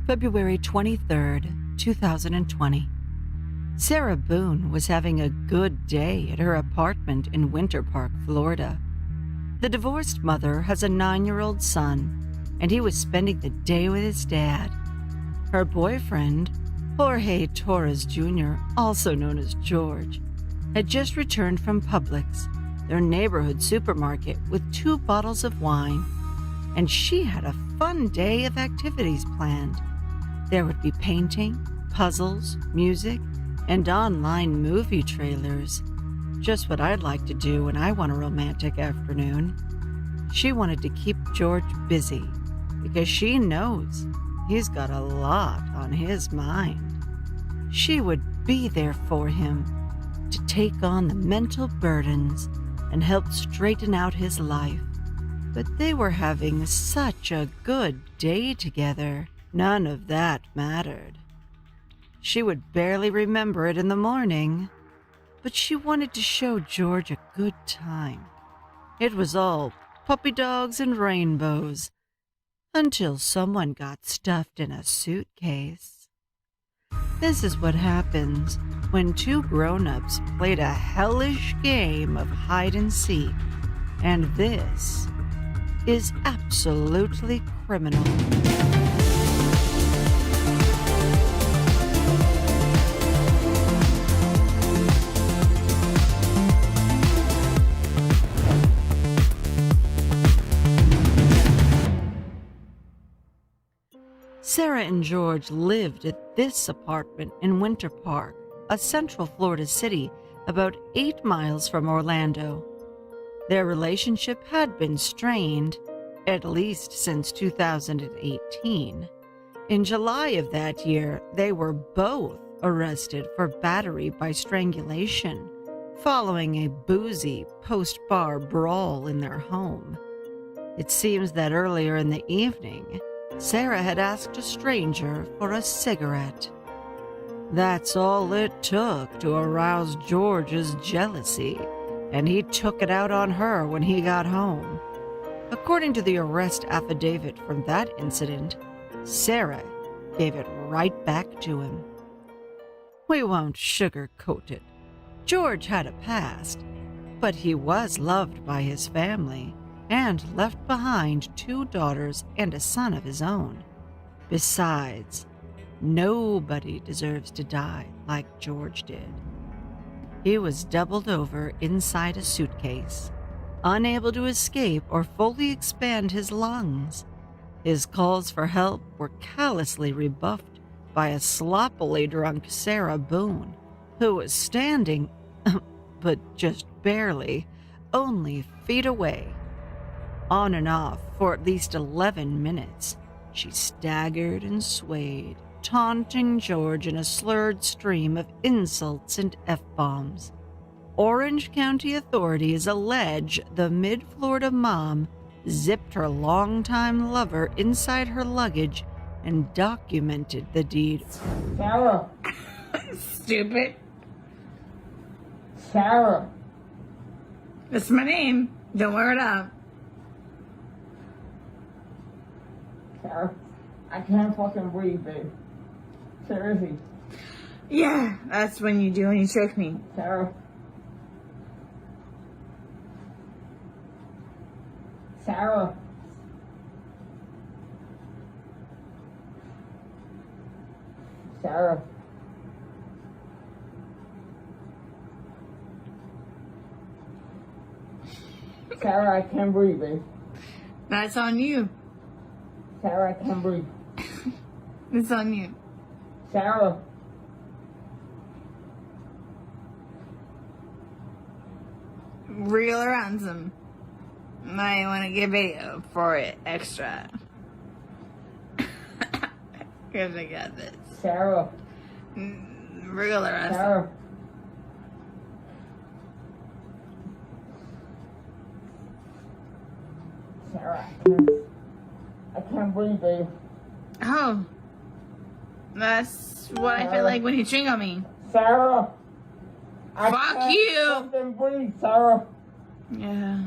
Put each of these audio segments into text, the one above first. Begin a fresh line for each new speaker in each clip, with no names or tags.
February 23rd, 2020. Sarah Boone was having a good day at her apartment in Winter Park, Florida. The divorced mother has a 9-year-old son, and he was spending the day with his dad. Her boyfriend, Jorge Torres Jr., also known as George, had just returned from Publix, their neighborhood supermarket, with 2 bottles of wine, and she had a fun day of activities planned. There would be painting, puzzles, music, and online movie trailers. Just what I'd like to do when I want a romantic afternoon. She wanted to keep George busy because she knows he's got a lot on his mind. She would be there for him to take on the mental burdens and help straighten out his life. But they were having such a good day together. None of that mattered. She would barely remember it in the morning, but she wanted to show George a good time. It was all puppy dogs and rainbows, until someone got stuffed in a suitcase. This is what happens when 2 grown-ups played a hellish game of hide and seek, and this is absolutely criminal. Sarah and George lived at this apartment in Winter Park, a central Florida city about 8 miles from Orlando. Their relationship had been strained, at least since 2018. In July of that year, they were both arrested for battery by strangulation, following a boozy post-bar brawl in their home. It seems that earlier in the evening, Sarah had asked a stranger for a cigarette. That's all it took to arouse George's jealousy, and he took it out on her when he got home. According to the arrest affidavit from that incident, Sarah gave it right back to him. We won't sugarcoat it. George had a past, but he was loved by his family and left behind 2 daughters and a son of his own. Besides, nobody deserves to die like George did. He was doubled over inside a suitcase, unable to escape or fully expand his lungs. His calls for help were callously rebuffed by a sloppily drunk Sarah Boone, who was standing, but just barely, only feet away. On and off for at least 11 minutes, she staggered and swayed, taunting George in a slurred stream of insults and F-bombs. Orange County authorities allege the mid-Florida mom zipped her longtime lover inside her luggage and documented the deed.
Sarah!
Stupid.
Sarah!
That's my name. Don't wear it out.
Sarah, I can't fucking breathe, babe. Seriously.
Yeah, that's when you do when you choke me.
Sarah. Sarah. Sarah. Sarah, I can't breathe, babe.
That's on you.
Sarah, I can't breathe.
It's on you.
Sarah.
Real or ransom. Might want to give video for it extra. Because I got this.
Sarah.
Real or ransom.
Sarah. Sarah, I can't breathe, babe.
Oh. That's what I feel like when you ching on me.
Sarah. I
Fuck
can't
you.
fucking breathe, Sarah.
Yeah.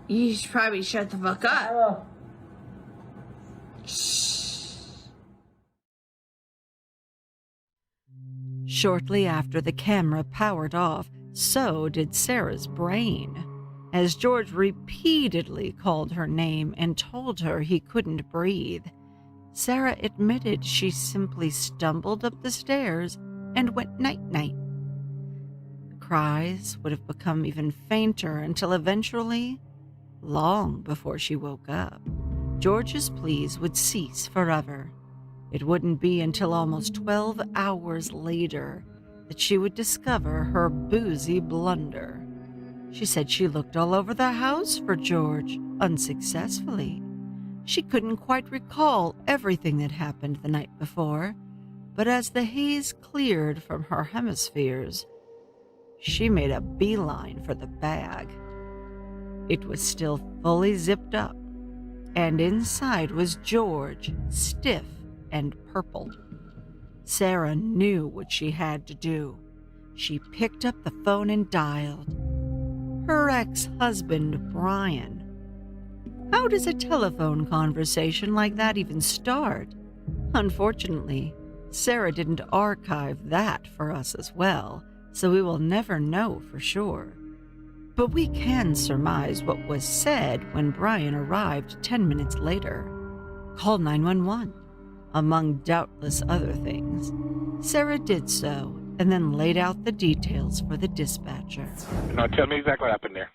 You should probably shut the fuck up.
Sarah.
Shortly after the camera powered off, so did Sarah's brain, as George repeatedly called her name and told her he couldn't breathe. Sarah admitted she simply stumbled up the stairs and went night-night. The cries would have become even fainter until eventually, long before she woke up, George's pleas would cease forever. It wouldn't be until almost 12 hours later that she would discover her boozy blunder. She said she looked all over the house for George, unsuccessfully. She couldn't quite recall everything that happened the night before, but as the haze cleared from her hemispheres, she made a beeline for the bag. It was still fully zipped up, and inside was George, stiff and purple. Sarah knew what she had to do. She picked up the phone and dialed. Her ex-husband, Brian. How does a telephone conversation like that even start? Unfortunately, Sarah didn't archive that for us as well, so we will never know for sure. But we can surmise what was said when Brian arrived 10 minutes later. Call 911. Among doubtless other things. Sarah did so and then laid out the details for the dispatcher.
Now tell me exactly what happened there.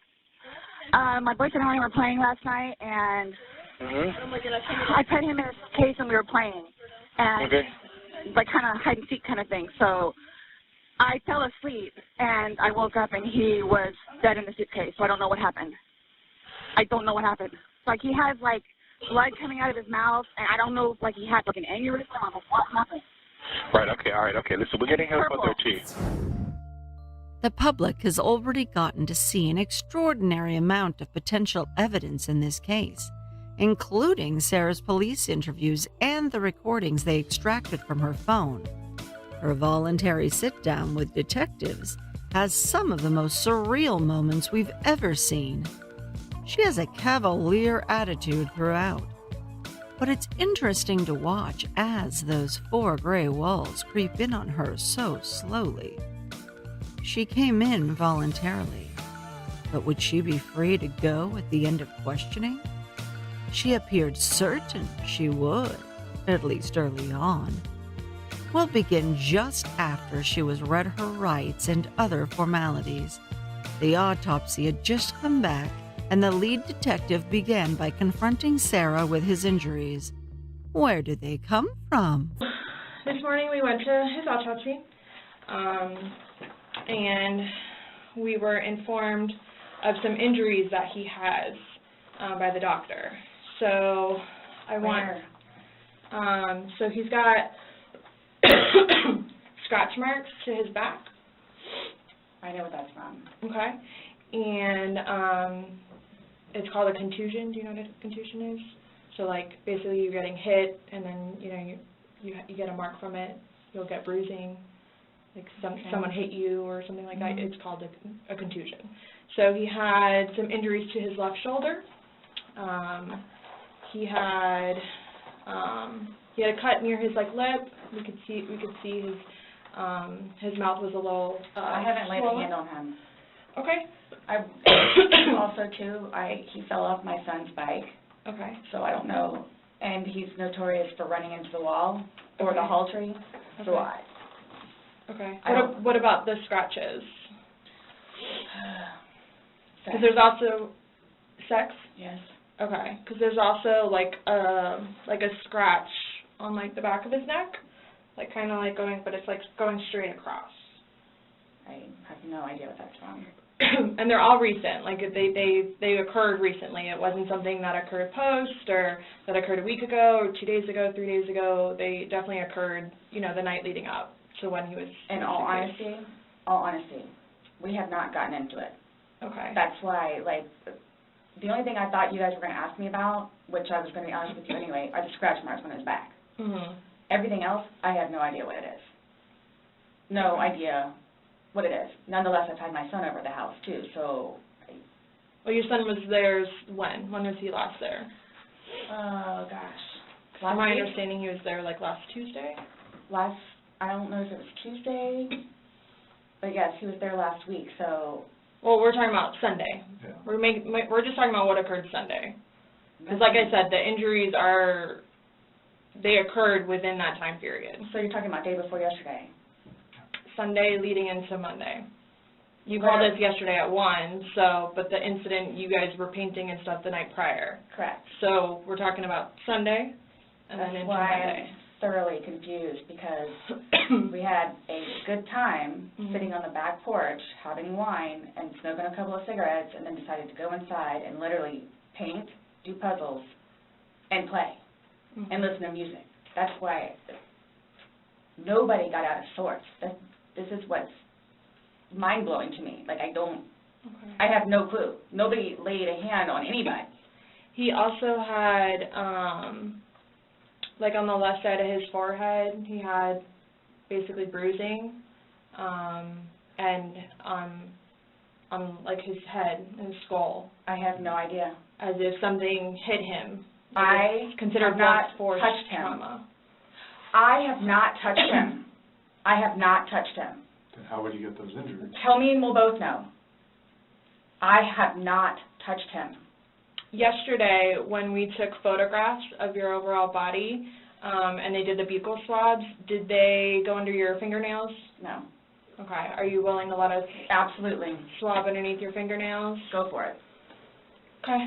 My boyfriend and I were playing last night, and I put him in his case and we were playing, and like kind of hide and seek kind of thing. So I fell asleep and I woke up and he was dead in the suitcase. So I don't know what happened. Like he has like blood coming out of his mouth, and I don't know if like he had like an aneurysm or what happened.
Right. Okay. All right. Okay. Listen, we're getting help out there too.
The public has already gotten to see an extraordinary amount of potential evidence in this case, including Sarah's police interviews and the recordings they extracted from her phone. Her voluntary sit-down with detectives has some of the most surreal moments we've ever seen. She has a cavalier attitude throughout, but it's interesting to watch as those 4 gray walls creep in on her so slowly. She came in voluntarily, but would she be free to go at the end of questioning? She appeared certain she would, at least early on. We'll begin just after she was read her rights and other formalities. The autopsy had just come back, and the lead detective began by confronting Sarah with his injuries. Where did they come from?
This morning we went to his autopsy, and we were informed of some injuries that he has by the doctor. So so he's got scratch marks to his back.
I know what that's from.
Okay. And it's called a contusion. Do you know what a contusion is? So like basically you're getting hit, and then you get a mark from it. You'll get bruising, like someone hit you or something like that. It's called a contusion. So he had some injuries to his left shoulder. He had a cut near his lip. We could see his mouth was a little
I haven't laid
swollen.
a hand on him.
Okay.
Also too, he fell off my son's bike.
Okay.
So I don't know, and he's notorious for running into the wall or the hall tree.
Okay.
So
Okay. What about the scratches?
Sex.
Because there's also sex.
Yes.
Okay. Because there's also like a scratch on the back of his neck, kind of going, but it's going straight across.
I have no idea what that's from.
And they're all recent. They occurred recently. It wasn't something that occurred post or that occurred a week ago or 2 days ago, 3 days ago. They definitely occurred, the night leading up to when he was.
In all honesty, we have not gotten into it.
Okay.
That's why, the only thing I thought you guys were going to ask me about, which I was going to be honest with you anyway, are the scratch marks on his back.
Mhm.
Everything else, I have no idea what it is. No idea what it is. Nonetheless, I've had my son over the house too, so.
Well, your son was there when? When was he last there?
Oh gosh,
From my understanding, he was there like last Tuesday.
I don't know if it was Tuesday, but yes, he was there last week, so.
Well, we're talking about Sunday.
Yeah.
We're just talking about what occurred Sunday. Because like I said, the injuries they occurred within that time period.
So you're talking about day before yesterday?
Sunday leading into Monday. You called us yesterday at 1, but the incident, you guys were painting and stuff the night prior.
Correct.
So we're talking about Sunday and then into Monday.
I'm thoroughly confused because we had a good time sitting on the back porch having wine and smoking a couple of cigarettes and then decided to go inside and literally paint, do puzzles, and play and listen to music. That's why nobody got out of sorts. This is what's mind-blowing to me. Like, I have no clue. Nobody laid a hand on anybody.
He also had, like on the left side of his forehead, he had basically bruising, and on like his head and his skull.
I have no idea.
As if something hit him.
I
considered
have not
force
touched him.
trauma.
I have not touched him. I have not touched him.
Then how would you get those injuries?
Tell me and we'll both know. I have not touched him.
Yesterday, when we took photographs of your overall body, and they did the buccal swabs, did they go under your fingernails?
No.
Okay. Are you willing to let us
Absolutely.
swab underneath your fingernails?
Go for it.
Okay.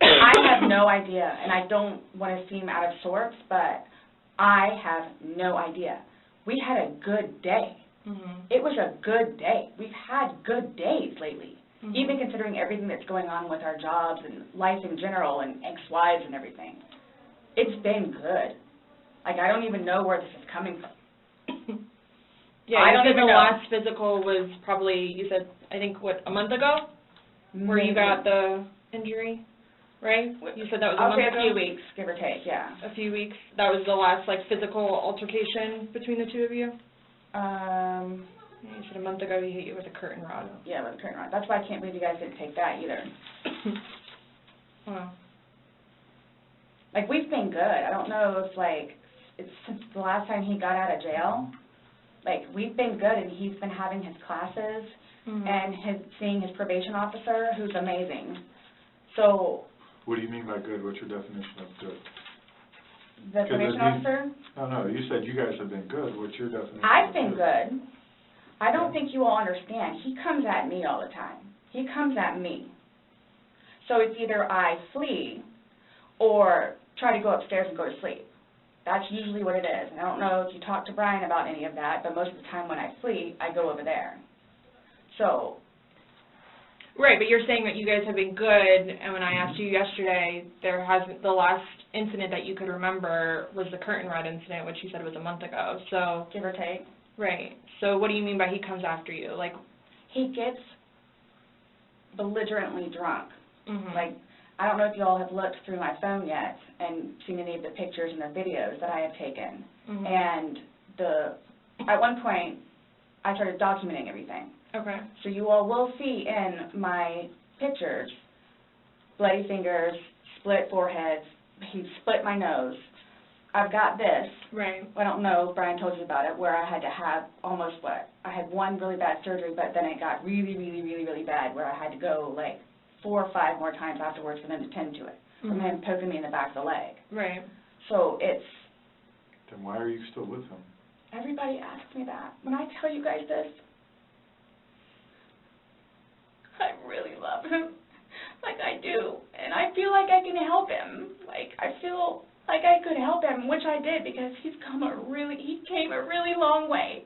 I have no idea, and I don't want to seem out of sorts, but I have no idea. We had a good day. It was a good day. We've had good days lately, even considering everything that's going on with our jobs and life in general and ex-wives and everything. It's been good. Like, I don't even know where this is coming from.
Yeah,
I don't
you said
even
the
know.
last physical was probably, you said, I think, what, a month ago? Where you got the injury, right? You said that was a
I'll
month
say
ago?
a few weeks, give or take, yeah.
A few weeks. That was the last, like, physical altercation between the two of you? You said a month ago he hit you with a curtain rod.
Yeah, with a curtain rod. That's why I can't believe you guys didn't take that either.
Wow.
Like, we've been good. I don't know if, like, it's since the last time he got out of jail. Like, we've been good, and he's been having his classes and seeing his probation officer, who's amazing. So.
What do you mean by good? What's your definition of good?
The probation officer?
No, you said you guys have been good. What's your definition?
I've been good. I don't think you all understand. He comes at me all the time. He comes at me. So it's either I flee or try to go upstairs and go to sleep. That's usually what it is. And I don't know if you talked to Brian about any of that, but most of the time when I flee, I go over there. So.
Right, but you're saying that you guys have been good, and when I asked you yesterday, the last incident that you could remember was the curtain rod incident, which you said was a month ago, so.
Give or take.
Right, so what do you mean by he comes after you? Like,
he gets belligerently drunk. Like, I don't know if you all have looked through my phone yet and seen any of the pictures and the videos that I have taken. And at one point, I started documenting everything.
Okay.
So you all will see in my pictures bloody fingers, split foreheads, he split my nose. I've got this.
Right.
I don't know if Brian told you about it, where I had to have I had one really bad surgery, but then it got really, really, really, really bad, where I had to go like 4 or 5 more times afterwards for them to tend to it, from him poking me in the back of the leg.
Right.
So it's.
Then why are you still with him?
Everybody asks me that. When I tell you guys this, I really love him, like I do, and I feel like I can help him. Like, I feel like I could help him, which I did, because he came a really long way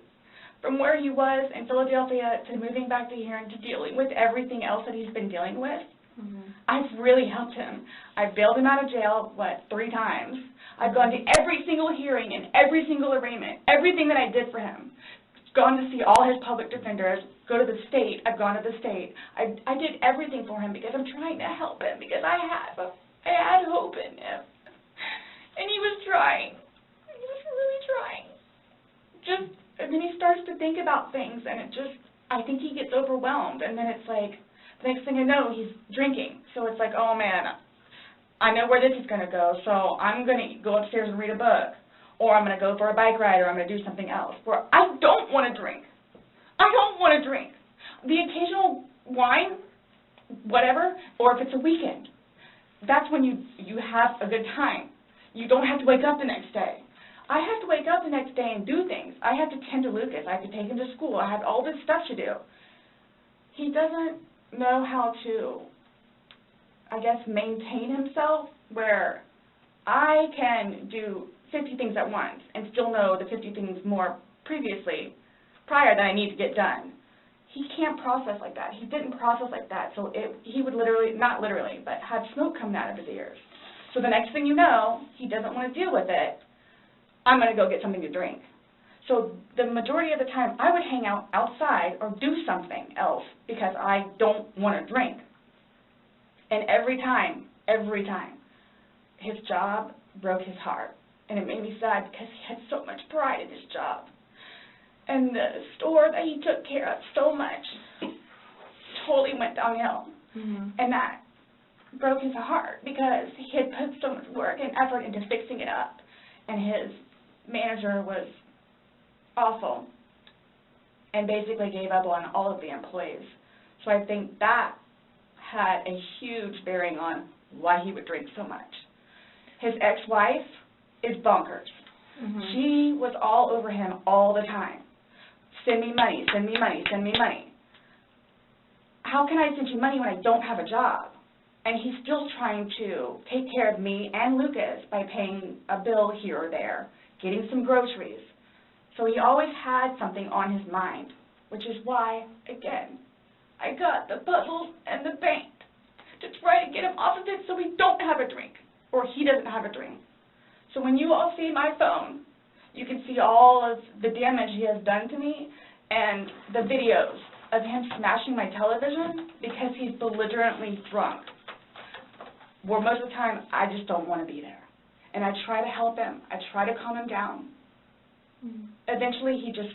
from where he was in Philadelphia to moving back to here and to dealing with everything else that he's been dealing with. I've really helped him. I've bailed him out of jail, 3 times. I've gone to every single hearing and every single arraignment, everything that I did for him. Gone to see all his public defenders, go to the state. I've gone to the state. I did everything for him because I'm trying to help him, because I had hope in him. And he was trying. He was really trying. And then he starts to think about things, and I think he gets overwhelmed, and then it's like, the next thing I know, he's drinking. So it's like, oh man, I know where this is going to go, so I'm going to go upstairs and read a book, or I'm going to go for a bike ride, or I'm going to do something else. Where I don't want to drink. I don't want to drink. The occasional wine, whatever, or if it's a weekend, that's when you have a good time. You don't have to wake up the next day. I have to wake up the next day and do things. I have to tend to Lucas. I have to take him to school. I have all this stuff to do. He doesn't know how to, I guess, maintain himself, where I can do 50 things at once and still know the 50 things more prior that I need to get done. He can't process like that. He didn't process like that, so he would literally, not literally, but have smoke coming out of his ears. So the next thing you know, he doesn't want to deal with it. I'm going to go get something to drink. So the majority of the time, I would hang out outside or do something else because I don't want to drink. And every time, his job broke his heart. And it made me sad because he had so much pride in his job. And the store that he took care of so much totally went downhill.
Mm-hmm.
And that broke his heart because he had put so much work and effort into fixing it up. And his manager was awful and basically gave up on all of the employees. So I think that had a huge bearing on why he would drink so much. His ex-wife is bonkers.
Mm-hmm.
She was all over him all the time. Send me money, send me money, send me money. How can I send you money when I don't have a job? And he's still trying to take care of me and Lucas by paying a bill here or there, getting some groceries. So he always had something on his mind, which is why, again, I got the puzzles and the paint to try to get him off of it so we don't have a drink, or he doesn't have a drink. So when you all see my phone, you can see all of the damage he has done to me and the videos of him smashing my television because he's belligerently drunk. Where most of the time, I just don't want to be there. And I try to help him. I try to calm him down.
Mm-hmm.
Eventually, he just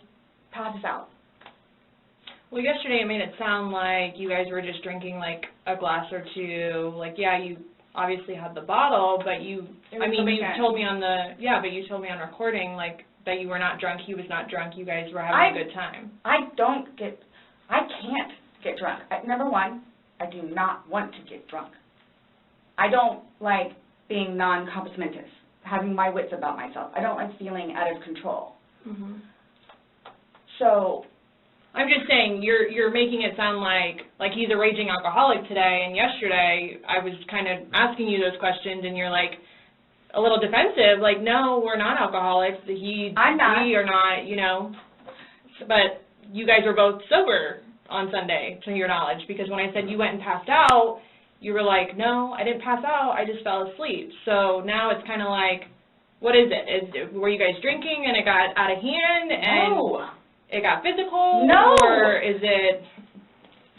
passes out.
Well, yesterday it made it sound like you guys were just drinking like a glass or two. Like, yeah, you obviously had the bottle, but you told me on recording like that you were not drunk, he was not drunk, you guys were having a good time.
I can't get drunk. Number one, I do not want to get drunk. I don't like being non-compos mentis, having my wits about myself. I don't like feeling out of control.
Mm-hmm.
So
I'm just saying, you're making it sound like he's a raging alcoholic today, and yesterday I was kind of asking you those questions, and you're like a little defensive, like, no, we're not alcoholics.
I'm not.
We are not, you know. But you guys were both sober on Sunday, to your knowledge, because when I said you went and passed out, you were like, no, I didn't pass out, I just fell asleep. So now it's kind of like, what is it? Were you guys drinking and it got out of hand and it got physical?
No.
Or is it?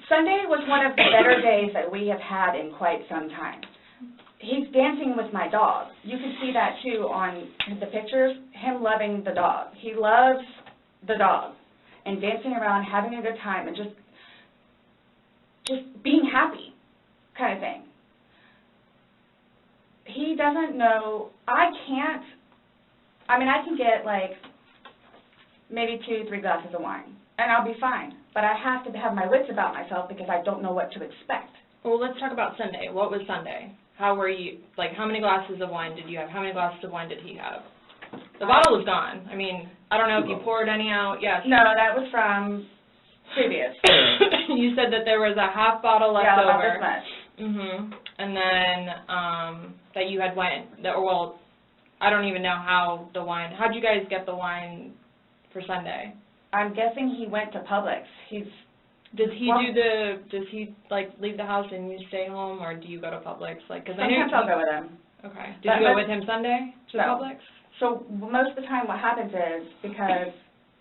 Sunday was one of the better days that we have had in quite some time. He's dancing with my dog. You can see that too on the pictures, him loving the dog. He loves the dog and dancing around, having a good time, and just being happy kind of thing. He doesn't know, I can get like maybe 2-3 glasses of wine, and I'll be fine. But I have to have my wits about myself because I don't know what to expect.
Well, let's talk about Sunday. What was Sunday? How were you, like, how many glasses of wine did you have? How many glasses of wine did he have? The bottle was gone. I mean, I don't know if you poured any out. Yes.
No, that was from previous.
You said that there was a half bottle left
yeah,
over.
about this much.
Mhm. And then that you had I don't even know how the wine. How'd you guys get the wine for Sunday?
I'm guessing he went to Publix.
Does he like leave the house and you stay home, or do you go to Publix? Like, cause
sometimes I'll go with him.
Okay. Did you go with him Sunday to Publix?
So most of the time, what happens is because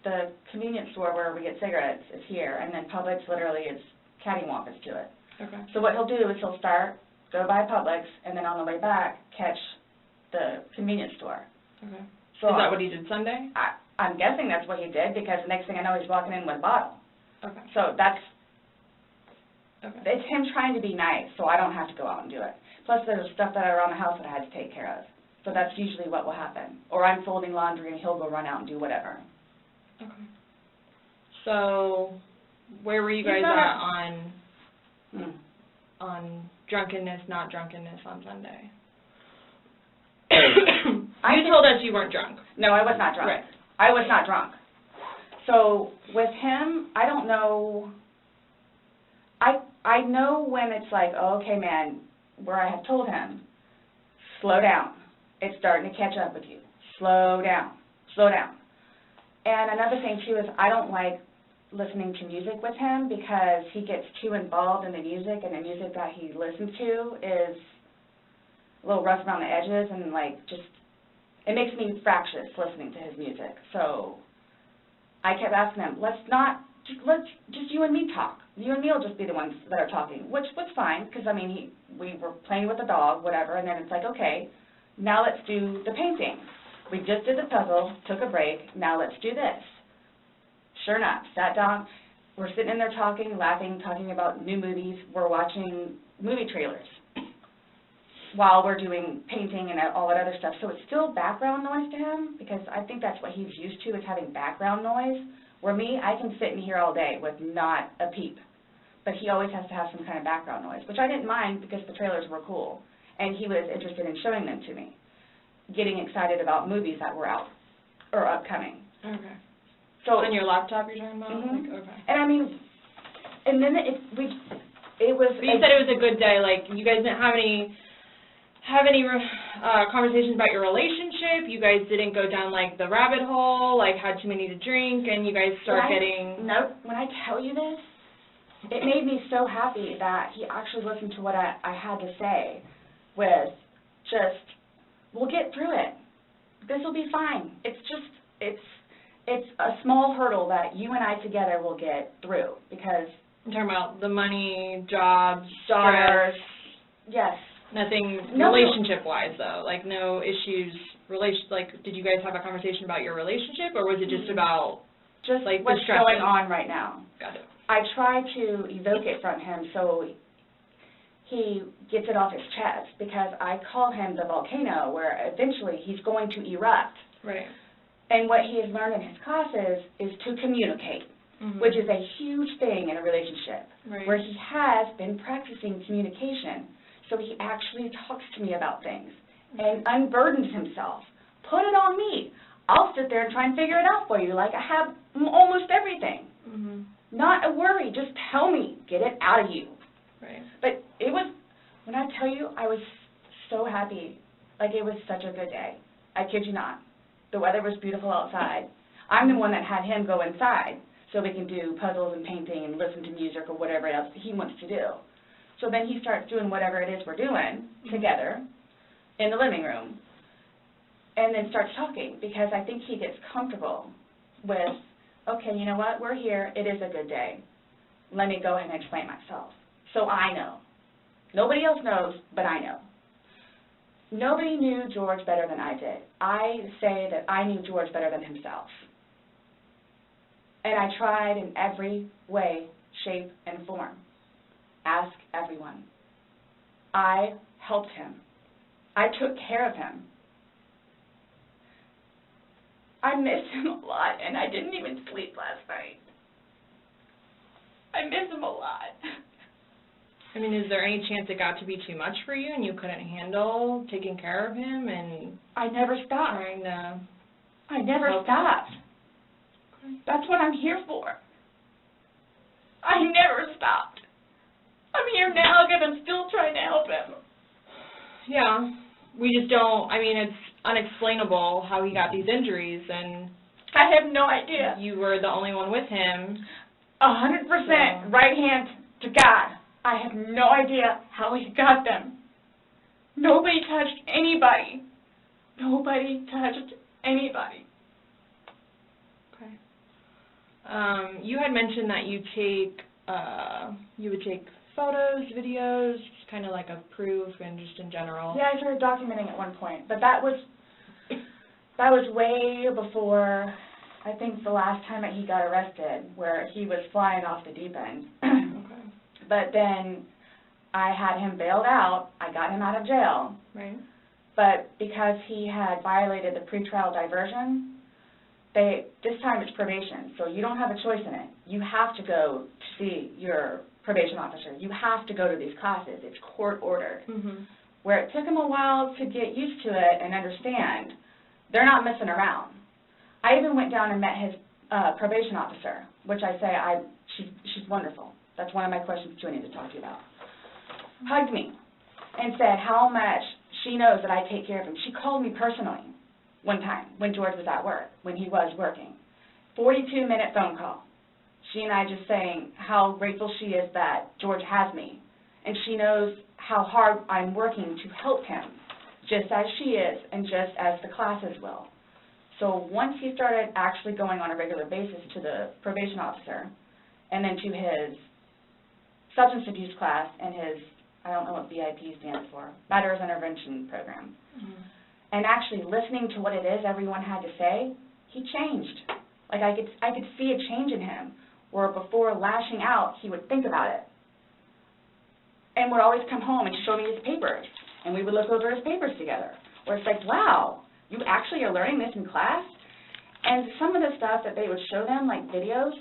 the convenience store where we get cigarettes is here, and then Publix literally is cattywampus to it.
Okay.
So what he'll do is he'll go by Publix, and then on the way back catch the convenience store.
Okay.
So
is that what he did Sunday?
I'm guessing that's what he did, because the next thing I know, he's walking in with a bottle.
Okay.
So it's him trying to be nice, so I don't have to go out and do it. Plus there's stuff that are around the house that I had to take care of. So that's usually what will happen. Or I'm folding laundry and he'll go run out and do whatever.
Okay. So, where were you guys at on drunkenness, not drunkenness on Sunday? You told us you weren't drunk.
No, I was not drunk.
Right.
I was not drunk. So with him, I don't know. I know when it's like, oh, okay, man, where I have told him, slow down. It's starting to catch up with you. Slow down. Slow down. And another thing, too, is I don't like listening to music with him because he gets too involved in the music, and the music that he listens to is a little rough around the edges, and, like, just, it makes me fractious listening to his music. So I kept asking him, let's just you and me talk. You and me will just be the ones that are talking, which was fine, because, I mean, we were playing with the dog, whatever, and then it's like, okay, now let's do the painting. We just did the puzzle, took a break, now let's do this. Sure enough, sat down, we're sitting in there talking, laughing, talking about new movies, we're watching movie trailers while we're doing painting and all that other stuff. So it's still background noise to him, because I think that's what he's used to, is having background noise, where me, I can sit in here all day with not a peep. But he always has to have some kind of background noise, which I didn't mind because the trailers were cool, and he was interested in showing them to me, getting excited about movies that were out or upcoming.
Okay.
So
on your laptop you're talking about?
Mm-hmm.
Like, okay.
And I mean, and then it was.
But you said it was a good day. Like, you guys didn't have any conversations about your relationship. You guys didn't go down like the rabbit hole, like had too many to drink, and you guys start getting.
No, when I tell you this, it made me so happy that he actually listened to what I had to say. With just, we'll get through it. This will be fine. It's a small hurdle that you and I together will get through, because.
I'm talking about the money, jobs,
daughters.
Stress.
Yes.
Nothing relationship-wise, though. Like, no issues. Like, did you guys have a conversation about your relationship, or was it just about
just
like
what's going on right now?
Got it.
I try to evoke it from him so he gets it off his chest, because I call him the volcano, where eventually he's going to erupt.
Right.
And what he has learned in his classes is to communicate, which is a huge thing in a relationship, where he has been practicing communication. So he actually talks to me about things and unburdens himself. Put it on me. I'll sit there and try and figure it out for you, like I have almost everything. Not a worry. Just tell me. Get it out of you.
Right.
But it was, when I tell you, I was so happy. Like, it was such a good day. I kid you not. The weather was beautiful outside. I'm the one that had him go inside so we can do puzzles and painting and listen to music or whatever else he wants to do. So then he starts doing whatever it is we're doing together in the living room, and then starts talking, because I think he gets comfortable with, okay, you know what, we're here, it is a good day. Let me go ahead and explain myself. So I know. Nobody else knows, but I know. Nobody knew George better than I did. I say that I knew George better than himself. And I tried in every way, shape, and form. Ask everyone. I helped him. I took care of him. I miss him a lot, and I didn't even sleep last night. I miss him a lot.
I mean, is there any chance it got to be too much for you and you couldn't handle taking care of him and
I never stopped.
trying to
I never stopped. That's what I'm here for. I never stopped. I'm here now because I'm still trying to help him.
Yeah, we just don't, I mean, it's unexplainable how he got these injuries, and
I have no idea.
you were the only one with him.
100% right hand to God. I have no idea how he got them. Nobody touched anybody. Nobody touched anybody.
Okay. You had mentioned that you would take photos, videos, kind of like a proof and just in general.
Yeah, I started documenting at one point, but that was way before, I think, the last time that he got arrested, where he was flying off the deep end.
Okay.
But then I had him bailed out. I got him out of jail.
Right.
But because he had violated the pretrial diversion, this time it's probation, so you don't have a choice in it. You have to go to see your probation officer. You have to go to these classes. It's court-ordered.
Mm-hmm.
Where it took him a while to get used to it and understand, they're not messing around. I even went down and met his probation officer, which I say, she's wonderful. That's one of my questions too I need to talk to you about. Hugged me and said how much she knows that I take care of him. She called me personally one time when George was at work, when he was working. 42-minute phone call. She and I just saying how grateful she is that George has me. And she knows how hard I'm working to help him, just as she is and just as the classes will. So once he started actually going on a regular basis to the probation officer and then to his substance abuse class and his, I don't know what BIP stands for, Matters Intervention Program, and actually listening to what it is everyone had to say, he changed. Like I could see a change in him, where before lashing out, he would think about it. And would always come home and show me his papers, and we would look over his papers together, where it's like, wow, you actually are learning this in class? And some of the stuff that they would show them, like videos,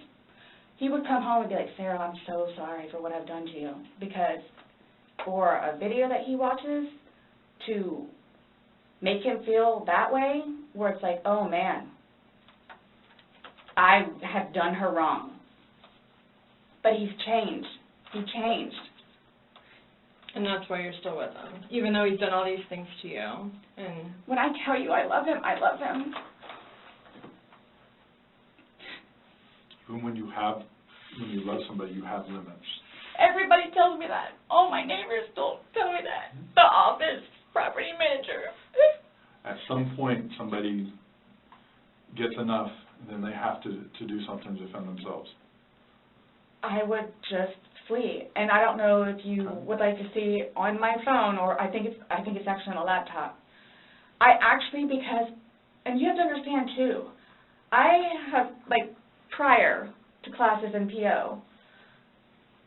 he would come home and be like, Sarah, I'm so sorry for what I've done to you. Because for a video that he watches to make him feel that way, where it's like, oh man, I have done her wrong. But he's changed. He changed.
And that's why you're still with him, even though he's done all these things to you. And
when I tell you I love him, I love him.
Even when you love somebody, you have limits.
Everybody tells me that. All my neighbors don't tell me that. The office, property manager.
At some point, somebody gets enough, and then they have to do something to defend themselves.
I would just flee, and I don't know if you would like to see on my phone, or I think it's actually on a laptop. I actually, because, and you have to understand too, I have, like, prior to classes in PO,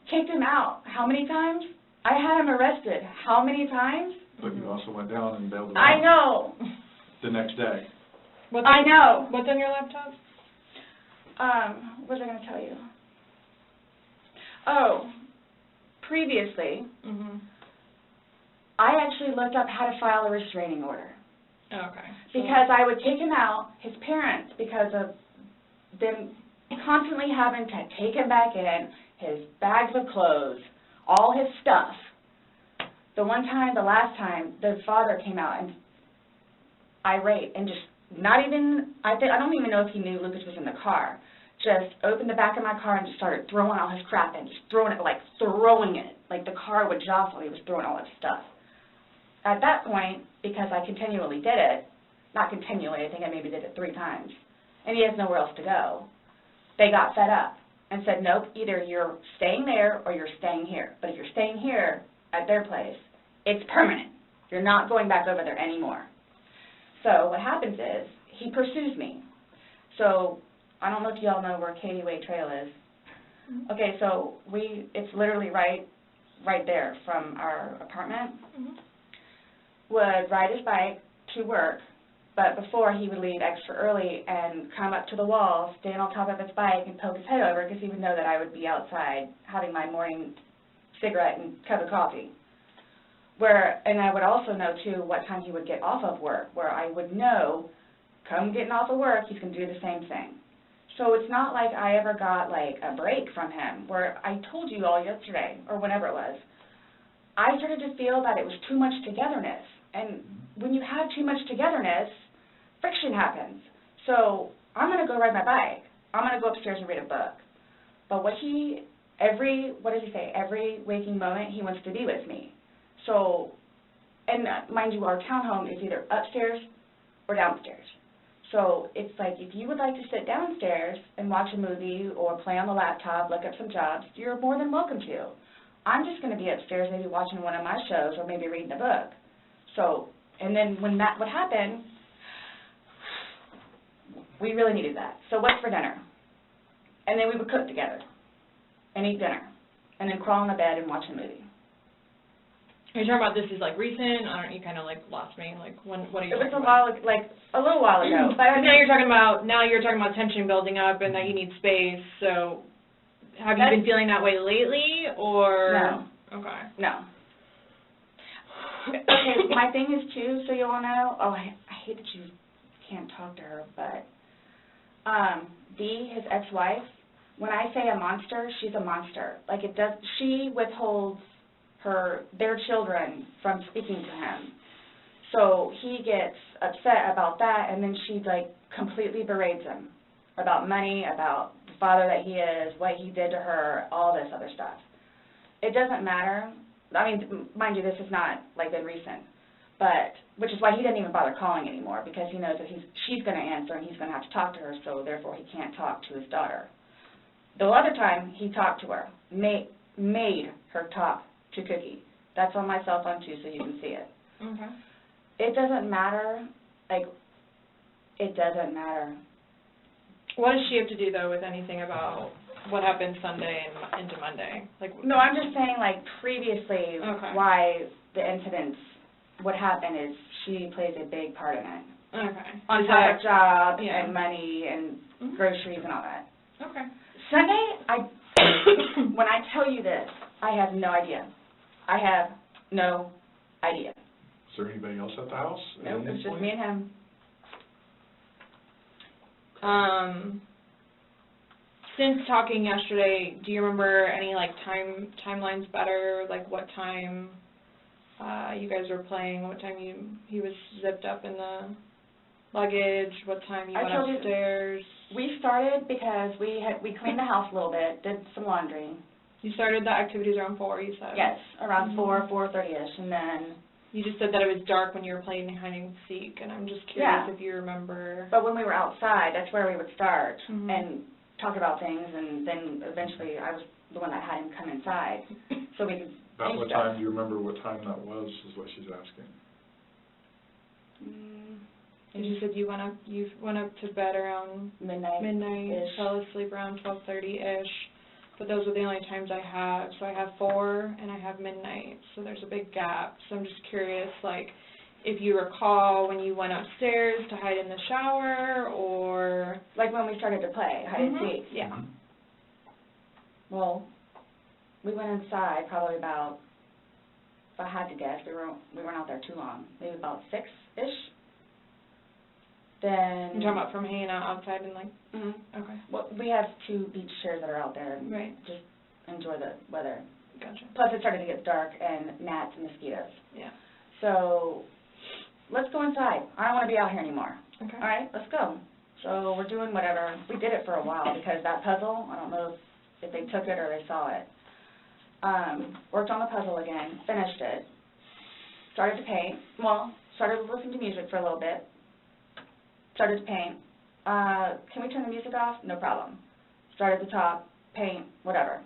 kicked him out. How many times? I had him arrested. How many times?
But you also went down and bailed him out.
I know.
The next day.
I know.
What's on your laptop?
What was I going to tell you? Oh, previously, I actually looked up how to file a restraining order.
Okay.
Because I would take him out, his parents, because of them constantly having to take him back in, his bags of clothes, all his stuff. The last time, the father came out and irate and just not even, I don't even know if he knew Lucas was in the car, just opened the back of my car and just started throwing all his crap in, just throwing it, like the car would jostle, he was throwing all his stuff. At that point, because I continually did it, not continually, I think I maybe did it 3 times, and he has nowhere else to go, they got fed up and said, nope, either you're staying there or you're staying here. But if you're staying here at their place, it's permanent. You're not going back over there anymore. So what happens is he pursues me. So I don't know if you all know where Katie Way Trail is. Okay, so it's literally right there from our apartment. Would ride his bike to work, but before he would leave extra early and come up to the wall, stand on top of his bike and poke his head over because he would know that I would be outside having my morning cigarette and cup of coffee. And I would also know too what time he would get off of work, where I would know, come getting off of work, he's going to do the same thing. So it's not like I ever got like a break from him, where I told you all yesterday, or whenever it was, I started to feel that it was too much togetherness. And when you have too much togetherness, friction happens. So I'm going to go ride my bike. I'm going to go upstairs and read a book. But every waking moment, he wants to be with me. So, and mind you, our townhome is either upstairs or downstairs. So it's like, if you would like to sit downstairs and watch a movie or play on the laptop, look up some jobs, you're more than welcome to. I'm just going to be upstairs maybe watching one of my shows or maybe reading a book. So, and then when that would happen, we really needed that. So what's for dinner? And then we would cook together and eat dinner and then crawl in the bed and watch a movie.
Are you talking about this is like recent? I don't. You kind of like lost me. Like when? What are you?
It was
talking
a
about?
while, like a little while ago. But I
Now you're talking about tension building up and that you need space. So have you been feeling that way lately, or
no?
Okay.
No. Okay, my thing is too, so you all know. Oh, I hate that you can't talk to her, but Dee, his ex-wife. When I say a monster, she's a monster. Like she withholds their children from speaking to him. So he gets upset about that, and then she like completely berates him about money, about the father that he is, what he did to her, all this other stuff. It doesn't matter. I mean, mind you, this has not like been recent, but which is why he didn't even bother calling anymore, because he knows that she's going to answer and he's going to have to talk to her, so therefore he can't talk to his daughter. The other time he talked to her, made her talk to Cookie. That's on my cell phone too, so you can see it.
Okay.
It doesn't matter. Like, it doesn't matter.
What does she have to do though with anything about what happened Sunday and into Monday? Like,
no, I'm just saying, like, previously, why the incidents would happen is she plays a big part in it.
Okay.
On top of job and money and groceries and all that.
Okay.
Sunday, when I tell you this, I have no idea. I have no idea.
Is there anybody else at the house?
Nope, it's just me and him.
Since talking yesterday, do you remember any like timelines better? Like what time you guys were playing? What time he was zipped up in the luggage? What time you went upstairs?
We started because we cleaned the house a little bit, did some laundry.
You started the activities around 4, you said?
Yes, around 4:30ish, and then.
You just said that it was dark when you were playing hide and seek, and I'm just curious if you remember.
But when we were outside, that's where we would start and talk about things, and then eventually I was the one that had him come inside, so we could.
About what time? Do you remember what time that was? Is what she's asking.
And you said you went up to bed around midnight, fell asleep around 12:30ish. But those are the only times I have. So I have 4 and I have midnight. So there's a big gap. So I'm just curious, like, if you recall when you went upstairs to hide in the shower, or
like when we started to play hide and seek.
Yeah.
Well, we went inside probably about, if I had to guess, we weren't out there too long. Maybe about 6-ish. Then.
You're talking about from hanging out outside and like. Okay.
Well, we have 2 beach chairs that are out there. And just enjoy the weather.
Gotcha.
Plus, it started to get dark and gnats and mosquitoes.
Yeah.
So, let's go inside. I don't want to be out here anymore.
Okay.
All right, let's go. So we're doing whatever. We did it for a while because that puzzle, I don't know if they took it or they saw it. Worked on the puzzle again, finished it, started to paint. Well, started to listen to music for a little bit. Started to paint. Can we turn the music off? No problem. Start at the top, paint, whatever.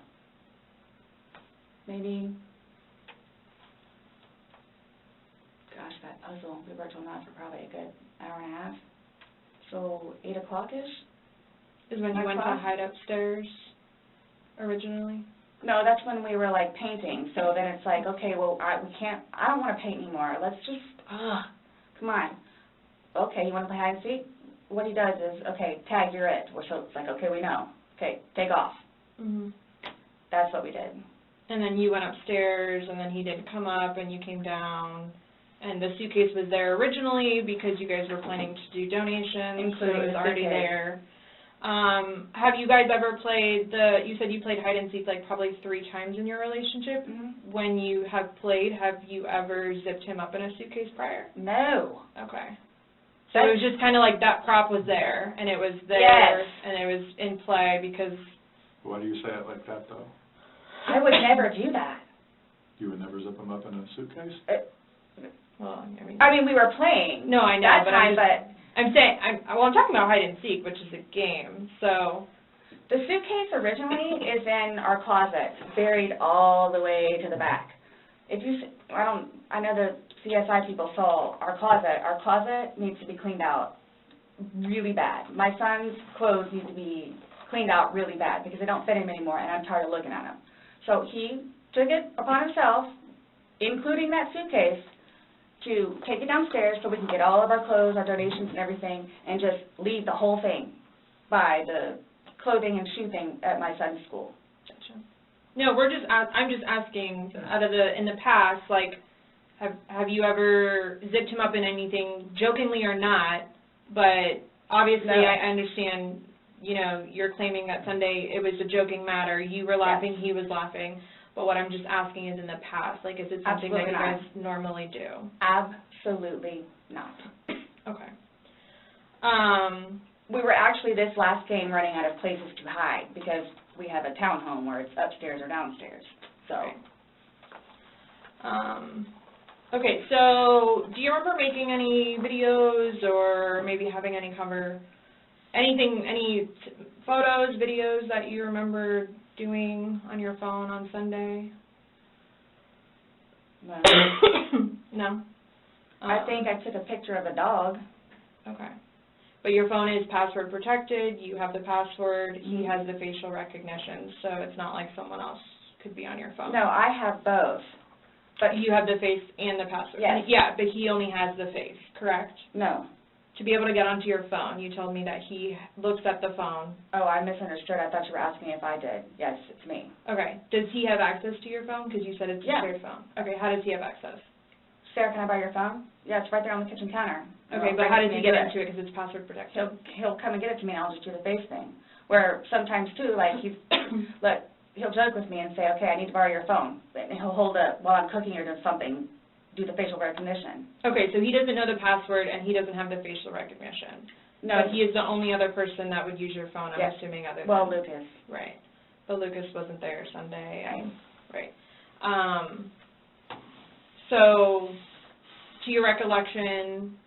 Maybe, gosh, that puzzle, we worked on that for probably a good hour and a half. So 8 o'clock-ish?
Is when you went to hide upstairs originally?
No, that's when we were like painting. So then it's like, okay, well, I don't want to paint anymore. Let's just, come on. Okay, you want to play hide and seek? What he does is, okay, tag, you're it. So it's like, okay, we know. Okay, take off. That's what we did.
And then you went upstairs, and then he didn't come up, and you came down, and the suitcase was there originally because you guys were planning to do donations, so it was already there. Have you guys ever played you said you played hide and seek like probably 3 times in your relationship. When you have played, have you ever zipped him up in a suitcase prior?
No.
Okay. So it was just kind of like that prop was there, and it was there, and it was in play because...
Why do you say it like that, though?
I would never do that.
You would never zip them up in a suitcase?
Well,
I mean, we were playing.
No, I know,
that time,
I'm saying, I'm talking about hide and seek, which is a game, so...
The suitcase originally is in our closet, buried all the way to the back. If you, I know the CSI people saw our closet. Our closet needs to be cleaned out really bad. My son's clothes need to be cleaned out really bad because they don't fit him anymore, and I'm tired of looking at them. So he took it upon himself including that suitcase, to take it downstairs so we can get all of our clothes, our donations and everything, and just leave the whole thing by the clothing and shoe thing at my son's school.
Gotcha. No, I'm just asking, in the past, like, have you ever zipped him up in anything, jokingly or not, but obviously
No.
I understand, you know, you're claiming that Sunday it was a joking matter, you were laughing,
Yes.
he was laughing, but what I'm just asking is in the past, like, is it something that
Absolutely
you
not.
guys normally do?
Absolutely not.
Okay.
We were actually this last game running out of places to hide because we have a townhome where it's upstairs or downstairs. So.
Okay, so do you remember making any videos or maybe having any photos, videos that you remember doing on your phone on Sunday?
No.
No?
I think I took a picture of a dog.
Okay. But your phone is password protected, you have the password, he has the facial recognition, so it's not like someone else could be on your phone.
No, I have both.
But you have the face and the password?
Yes.
Yeah, but he only has the face, correct?
No.
To be able to get onto your phone, you told me that he looks at the phone.
Oh, I misunderstood. I thought you were asking if I did. Yes, it's me.
Okay. Does he have access to your phone? Because you said it's a shared phone. Okay, how does he have access?
Sarah, can I borrow your phone? Yeah, it's right there on the kitchen counter.
Okay, but how does he get into it because it's password protected?
He'll come and get it to me and I'll just do the face thing. Where sometimes too, like he'll joke with me and say, okay, I need to borrow your phone. And he'll hold it while I'm cooking or doing something, do the facial recognition.
Okay, so he doesn't know the password and he doesn't have the facial recognition.
No.
But he is the only other person that would use your phone, I'm
Yes.
assuming, other than...
Well, Lucas.
Right. But Lucas wasn't there Sunday. Right. So, to your recollection,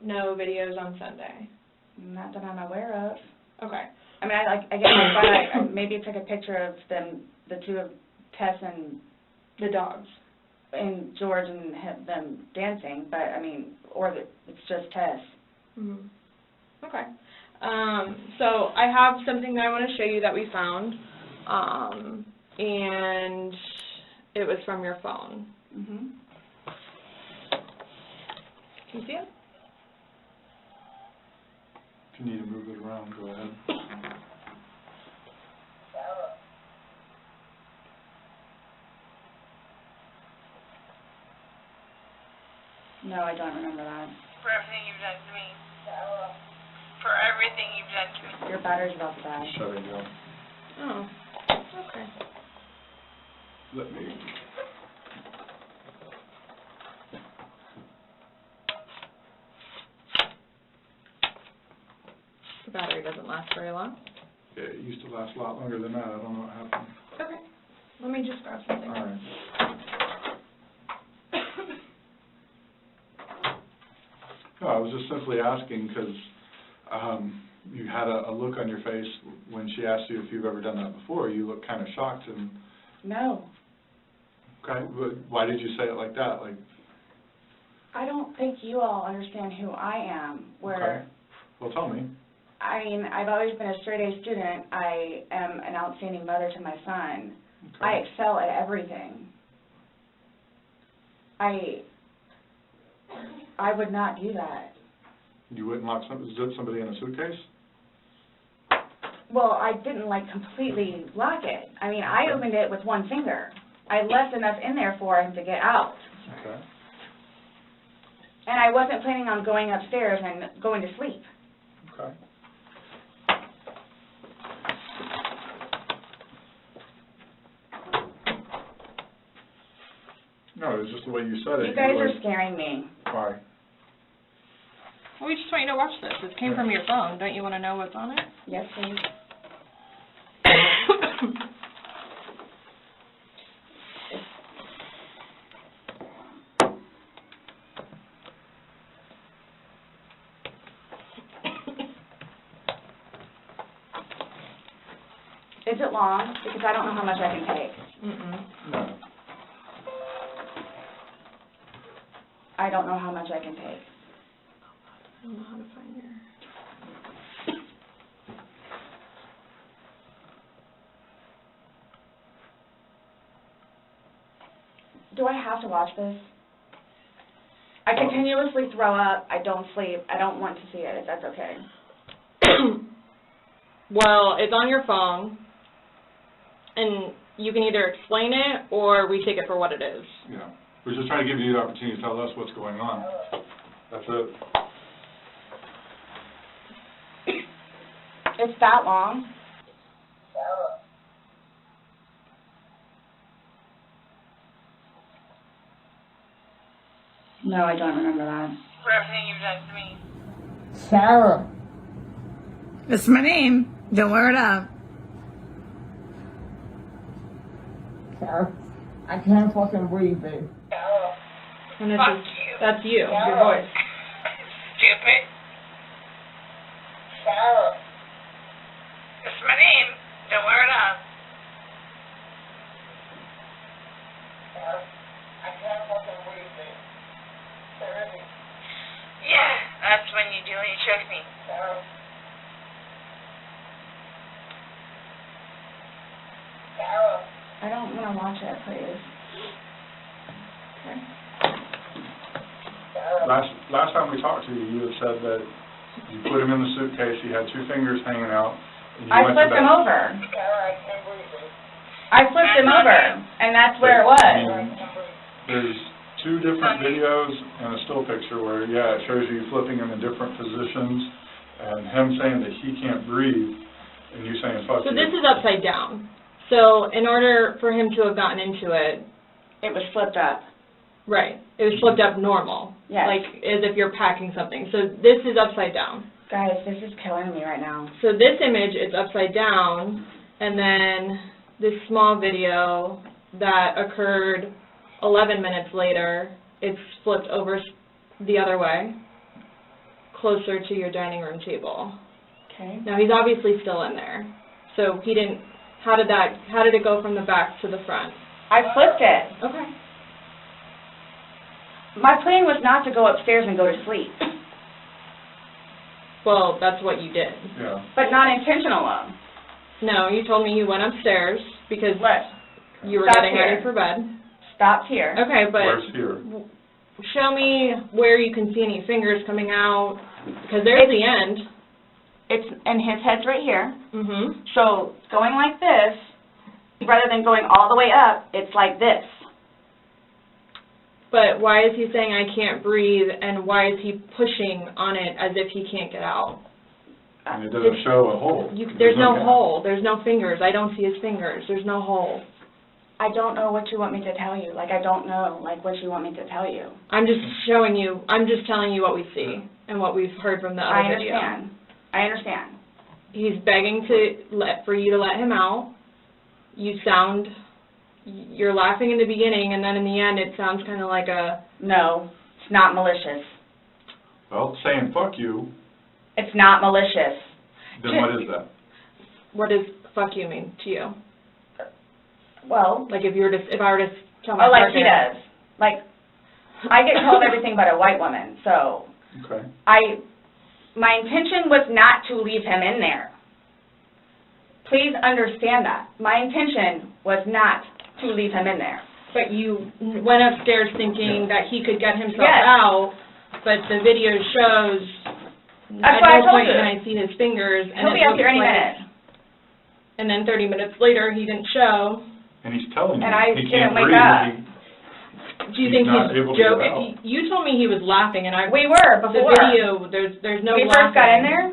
no videos on Sunday?
Not that I'm aware of.
Okay.
I mean, I guess I maybe took a picture of them, the two of Tess and
the dogs,
and George and them dancing, but I mean, it's just Tess.
Mm-hmm. Okay. So I have something that I want to show you that we found, and it was from your phone.
Mm-hmm.
Can you see it?
If you need to move it around, go ahead.
No, I don't remember that.
For everything you've done to me. For everything you've done to me.
Your battery's about to die.
Shut it down.
Oh, okay.
Let me...
The battery doesn't last very long.
Yeah, it used to last a lot longer than that. I don't know what happened.
Okay. Let me just grab something.
All right. No, I was just simply asking because you had a look on your face when she asked you if you've ever done that before. You looked kind of shocked and...
No.
Okay, but why did you say it like that? Like...
I don't think you all understand who I am, where...
Okay. Well, tell me.
I mean, I've always been a straight-A student. I am an outstanding mother to my son.
Okay.
I excel at everything. I would not do that.
You wouldn't zip somebody in a suitcase?
Well, I didn't, completely lock it. I mean, I opened it with one finger. I left enough in there for him to get out.
Okay.
And I wasn't planning on going upstairs and going to sleep.
Okay. No, it was just the way you said it.
You guys are scaring me.
Why?
Well, we just want you to watch this. This came from your phone. Don't you want to know what's on it?
Yes, please. Is it long? Because I don't know how much I can take.
No.
I don't know how much I can take.
I don't know how to find your...
Do I have to watch this? I continuously throw up. I don't sleep. I don't want to see it, if that's okay.
Well, it's on your phone, and you can either explain it or we take it for what it is.
Yeah. We're just trying to give you the opportunity to tell us what's going on. That's it.
It's that long? No, I don't remember that.
For everything you've done to me.
Sarah.
That's my name. Don't wear it up.
Sarah. I can't fucking breathe, babe.
And it's just, that's you, your voice.
Stupid.
Sarah.
That's my name. Don't wear it up.
Sarah. I can't fucking breathe, babe. Sarah.
Yeah, that's when you do when you choke me.
Sarah. Sarah.
I don't want to watch it, please.
Last time we talked to you, you had said that you put him in the suitcase, he had 2 fingers hanging out, and you
I
went to
flipped
bed.
him over.
Sarah, I can't breathe, babe.
I flipped him over, and that's where it was.
And there's 2 different videos and a still picture where, yeah, it shows you flipping him in different positions, and him saying that he can't breathe, and you saying fuck
So
you.
this is upside down. So in order for him to have gotten into it,
It was flipped up.
right, it was flipped up normal.
Yes.
Like as if you're packing something. So this is upside down.
Guys, this is killing me right now.
So this image is upside down, and then this small video that occurred 11 minutes later, it's flipped over the other way, closer to your dining room table.
Okay.
Now he's obviously still in there. So he didn't, how did it go from the back to the front?
I flipped it.
Okay.
My plan was not to go upstairs and go to sleep,
Well, that's what you did.
Yeah.
but not intentional.
No, you told me you went upstairs because
What?
you were
Stop
getting
here.
ready for bed.
Stopped here.
Okay, but
Where's here?
show me where you can see any fingers coming out, because there's the end.
It's, and his head's right here.
Mm-hmm.
So going like this, rather than going all the way up, it's like this.
But why is he saying I can't breathe, and why is he pushing on it as if he can't get out?
And it doesn't show a hole.
There's no
gap.
hole. There's no fingers. I don't see his fingers. There's no hole.
I don't know what you want me to tell you. Like, I don't know, like, what you want me to tell you.
I'm just showing you, I'm just telling you what we see and what we've heard from the other video.
I understand.
He's begging for you to let him out. You're laughing in the beginning, and then in the end it sounds kind of like a...
No, it's not malicious.
Well, saying fuck you,
It's not malicious.
then what is that?
What does fuck you mean to you?
Well,
Like if I were to tell my
like he
partner...
does. Like, I get called everything but a white woman, so
Okay.
my intention was not to leave him in there. Please understand that. My intention was not to leave him in there.
But you went upstairs thinking that he could get himself
Yes.
out, but the video shows
That's
at
what I
no
told
point
you.
can I see his fingers. And
He'll
it
be up
looks
here any
like-
minute.
And then 30 minutes later, he didn't show.
And he's telling you
And I
he
didn't
can't
wake
breathe.
up.
Do you
He's
think
not
he's
able to get
joking?
out.
You told me he was laughing, and
We were
the
before.
video, there's no
When we
laughing.
first got in there,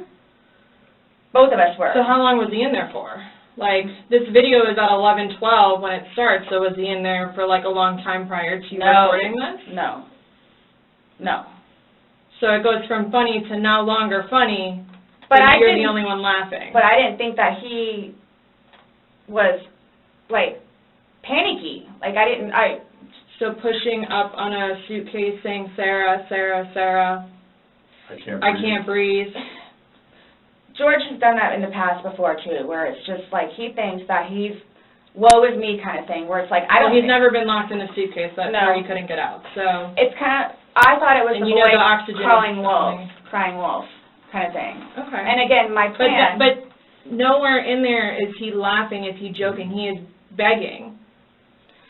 both of us were.
So how long was he in there for? Like, this video is at 11:12 when it starts, so was he in there for like a long time prior to you
No.
recording this?
No. No.
So it goes from funny to no longer funny,
But
and
I
you're the
didn't,
only one laughing.
but I didn't think that he was, like, panicky. Like,
So pushing up on a suitcase saying, Sarah, Sarah, Sarah,
I can't
I
breathe.
can't breathe.
George has done that in the past before, too, where it's just like he thinks that he's woe is me kind of thing, where it's like, I don't
Well, he's
think-
never been locked in a suitcase. That's
No.
where he couldn't get out. So,
It's kind of, I thought it was
and
the
you know
boy
the oxygen
crying wolf kind of thing.
Okay.
And again, my plan.
But nowhere in there is he laughing, is he joking. He is begging.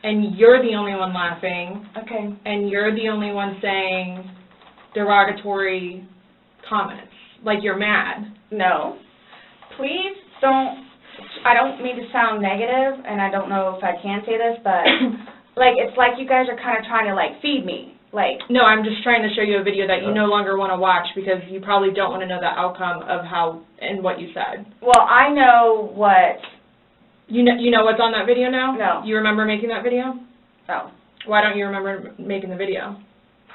and you're the only one laughing,
Okay.
and you're the only one saying derogatory comments, like you're mad.
No. Please don't, I don't mean to sound negative, and I don't know if I can say this, but, like, it's like you guys are kind of trying to, like, feed me. Like,
No, I'm just trying to show you a video that you no longer want to watch because you probably don't want to know the outcome of how and what you said.
well, I know what,
You know what's on that video now?
No.
You remember making that video?
oh,
Why don't you remember making the video?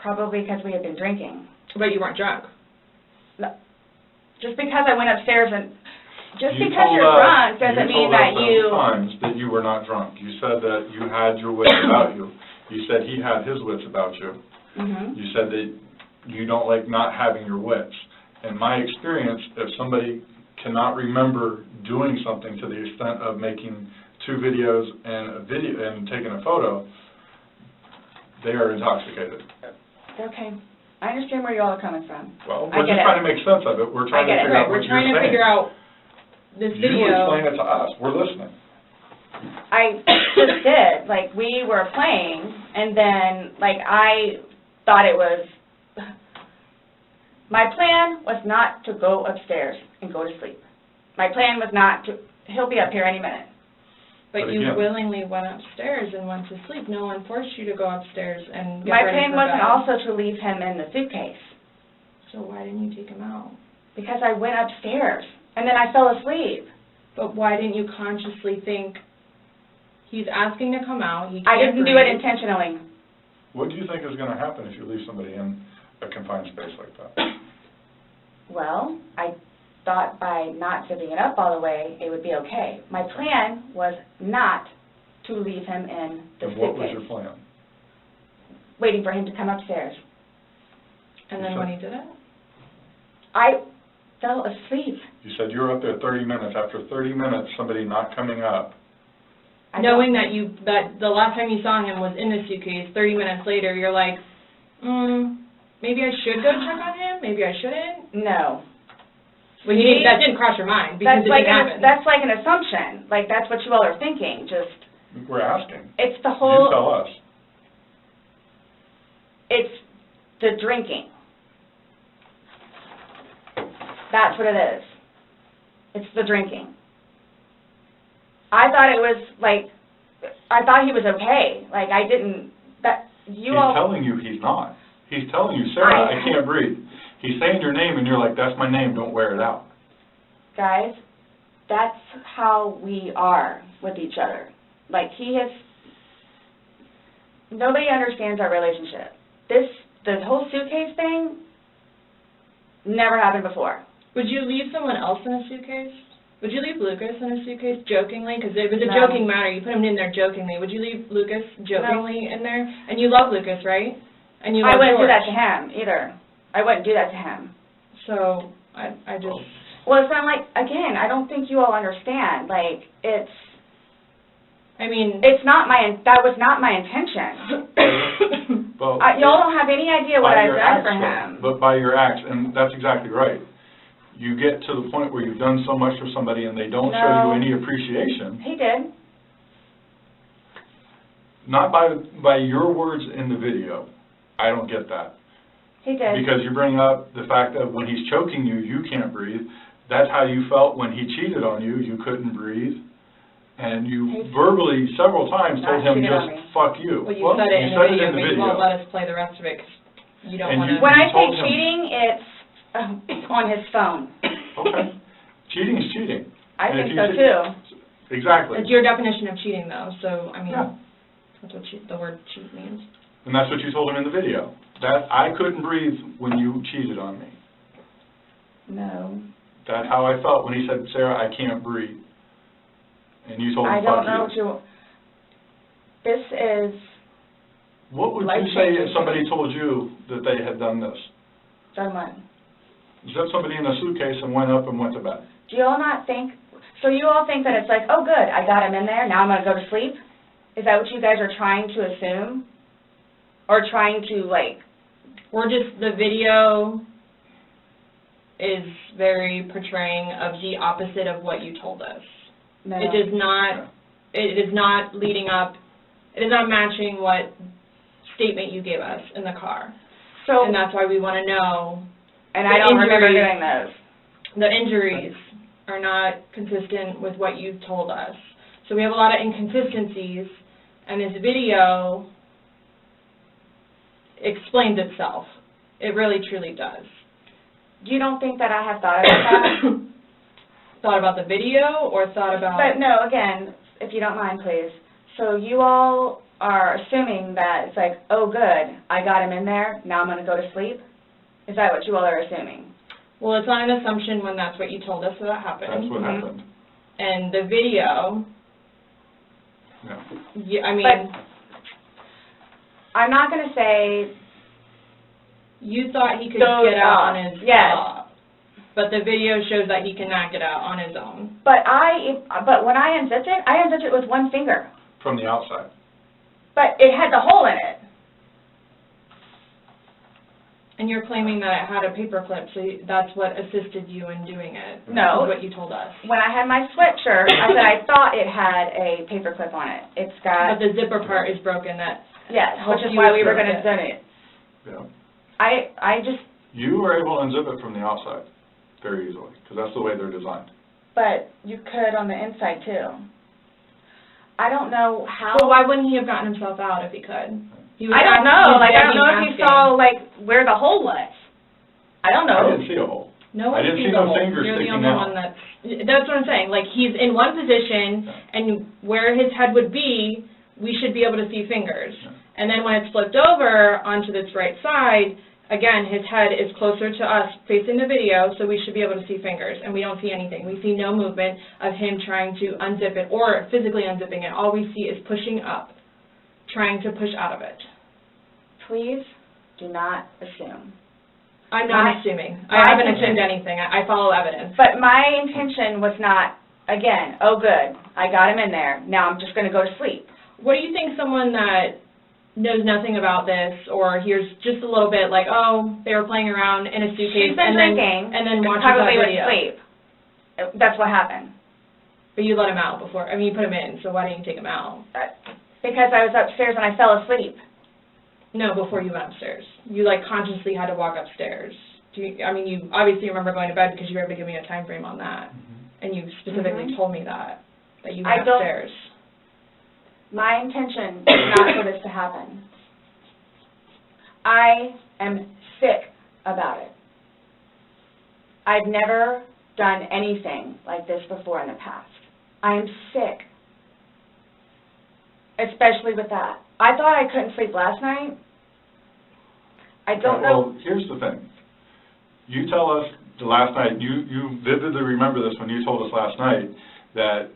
probably because we had been drinking.
But you weren't drunk.
Just because I went upstairs and, just
You
because
told
you're
us-
drunk doesn't mean that
You
you,
told us several times that you were not drunk. You said that you had your wits about you. You said he had his wits about you.
mhm.
You said that you don't like not having your wits. In my experience, if somebody cannot remember doing something to the extent of making 2 videos and taking a photo, they are intoxicated.
Okay. I understand where you all are coming from.
Well,
I
we're
get
just
it.
trying to make sense of it. We're trying to
get it.
figure out
We're
what
trying
you're
to
saying.
figure out this
You
video.
explain it to us. We're listening.
I just did. Like, we were playing, and then, like, I thought it was, my plan was not to go upstairs and go to sleep. My plan was not to, he'll be up here any minute.
But
But
you
again-
willingly went upstairs and went to sleep. No one forced you to go upstairs and get
My
ready
plan
for
wasn't
bed.
also to leave him in the suitcase,
So why didn't you take him out?
because I went upstairs, and then I fell asleep.
But why didn't you consciously think, he's asking to come out, he
I
can't
didn't do it
breathe.
intentionally.
What do you think is going to happen if you leave somebody in a confined space like that?
Well, I thought by not zipping it up all the way, it would be okay. My plan was not to leave him in the
And what was your
suitcase,
plan?
waiting for him to come upstairs.
And then when he did it?
I fell asleep.
You said you were up there 30 minutes. After 30 minutes, somebody not coming up.
I
Knowing
don't-
that the last time you saw him was in the suitcase, 30 minutes later, you're like, maybe I should go check on him, maybe I shouldn't?
No.
Well, that didn't cross your mind because
That's
it
like
didn't happen.
that's like an assumption. Like, that's what you all are thinking. Just,
We're asking.
it's the
You
whole,
tell us.
it's the drinking. That's what it is. It's the drinking. I thought it was, like, I thought he was okay. Like, I didn't, that, you
He's
all,
telling you he's not. He's telling you, Sarah, I can't breathe. He's saying your name, and you're like, that's my name, don't wear it out.
guys, that's how we are with each other. Like, nobody understands our relationship. The whole suitcase thing never happened before.
Would you leave someone else in a suitcase? Would you leave Lucas in a suitcase jokingly? Because it was a
No.
joking matter. You put him in there jokingly. Would you leave Lucas jokingly in there? And you love Lucas, right? And you love
I wouldn't do
George.
that to him either. I wouldn't do that to him.
So I just...
Well, it's not like, again, I don't think you all understand. Like,
I mean...
that was not my intention.
Well,
Y'all don't have any idea what
by
I've
your
done for
acts,
him.
But by your acts, and that's exactly right. You get to the point where you've done so much for somebody and they don't show
No.
you any appreciation.
He did.
Not by your words in the video. I don't get that.
He did.
Because you bring up the fact that when he's choking you, you can't breathe. That's how you felt when he cheated on you. You couldn't breathe. And you verbally, several times,
Not
told him
cheated on
just,
me.
fuck you.
Well, you said it in the video, but you won't
video.
let us play the rest of it 'cause you don't
And
want
you-
to...
When I say
told him.
cheating, it's on his phone.
Okay. Cheating is cheating.
I
And if
think
you
so
cheat-
too.
Exactly.
It's your definition of cheating, though, so, I mean,
Yeah.
that's what the word cheat means.
And that's what you told him in the video. That I couldn't breathe when you cheated on me.
No.
That's how I felt when he said, Sarah, I can't breathe. And you told him,
I don't
fuck
know
you.
what you... This is
What would you
life
say
changing
if somebody told you that they had done this?
done what?
Zip somebody in a suitcase and went up and went to bed.
Do you all not think... So you all think that it's like, oh, good, I got him in there, now I'm going to go to sleep? Is that what you guys are trying to assume? Or trying to, like...
We're just, the video is very portraying of the opposite of what you told us.
No.
It is not leading up It is not matching what statement you gave us in the car.
So,
And that's why we want to know.
And I don't remember doing those.
The injuries are not consistent with what you've told us. So we have a lot of inconsistencies, and this video explains itself. It really, truly does.
You don't think that I have thought about that?
Thought about the video, or thought about...
But no, again, if you don't mind, please. So you all are assuming that it's like, oh, good, I got him in there, now I'm going to go to sleep? Is that what you all are assuming?
Well, it's not an assumption when that's what you told us that happened.
That's what happened.
And the video,
Yeah.
I mean...
But I'm not going to say...
You thought he could get out on his own. But the video shows that he cannot get out on his own.
But when I unzipped it with one finger.
From the outside.
But it had the hole in it.
And you're claiming that it had a paper clip, so that's what assisted you in doing it.
No.
Is what you told us.
When I had my sweatshirt, I said I thought it had a paper clip on it. It's got...
But the zipper part is broken.
Yes, which is why we were going to zip it.
Yeah.
I just...
You were able to unzip it from the outside very easily, because that's the way they're designed.
But you could on the inside, too. I don't know how...
Well, why wouldn't he have gotten himself out if he could?
I don't know. Like, I don't know if you saw, like, where the hole was. I don't know.
I didn't see a hole.
No
I
one
didn't
sees
see
a
no
hole.
fingers
You're the
sticking
only
out.
one that's what I'm saying. Like, he's in one position, and where his head would be, we should be able to see fingers.
Yeah.
And then when it's flipped over onto this right side, again, his head is closer to us facing the video, so we should be able to see fingers, and we don't see anything. We see no movement of him trying to unzip it or physically unzipping it. All we see is pushing up, trying to push out of it.
Please do not assume.
I'm not assuming. I haven't assumed anything. I follow evidence.
But my intention was not, again, oh, good, I got him in there, now I'm just going to go to sleep.
What do you think someone that knows nothing about this or hears just a little bit like, oh, they were playing around in a suitcase
She's been drinking
and then watches
probably
that
went
video?
to sleep. That's what happened.
But you let him out before. I mean, you put him in, so why didn't you take him out?
Because I was upstairs and I fell asleep.
No, before you went upstairs. You, like, consciously had to walk upstairs. I mean, you obviously remember going to bed because you were able to give me a time frame on that. And you specifically told me that you went upstairs.
My intention is not for this to happen. I am sick about it. I've never done anything like this before in the past. I am sick, especially with that. I thought I couldn't sleep last night. I don't know.
Well, here's the thing. You tell us the last night, you vividly remember this when you told us last night, that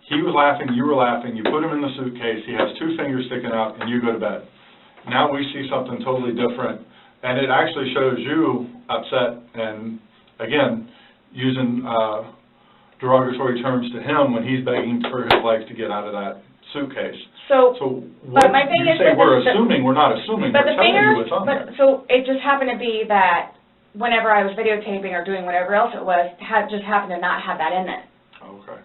he was laughing, you were laughing, you put him in the suitcase, he has two fingers sticking out, and you go to bed. Now we see something totally different, and it actually shows you upset and, again, using derogatory terms to him when he's begging for his life to get out of that suitcase.
So
what
my thing
you
is
say
with
we're
the-
assuming, we're not assuming,
But
we're
the
telling you
fingers,
what's on there.
so it just happened to be that whenever I was videotaping or doing whatever else it was, just happened to not have that in it.
Okay.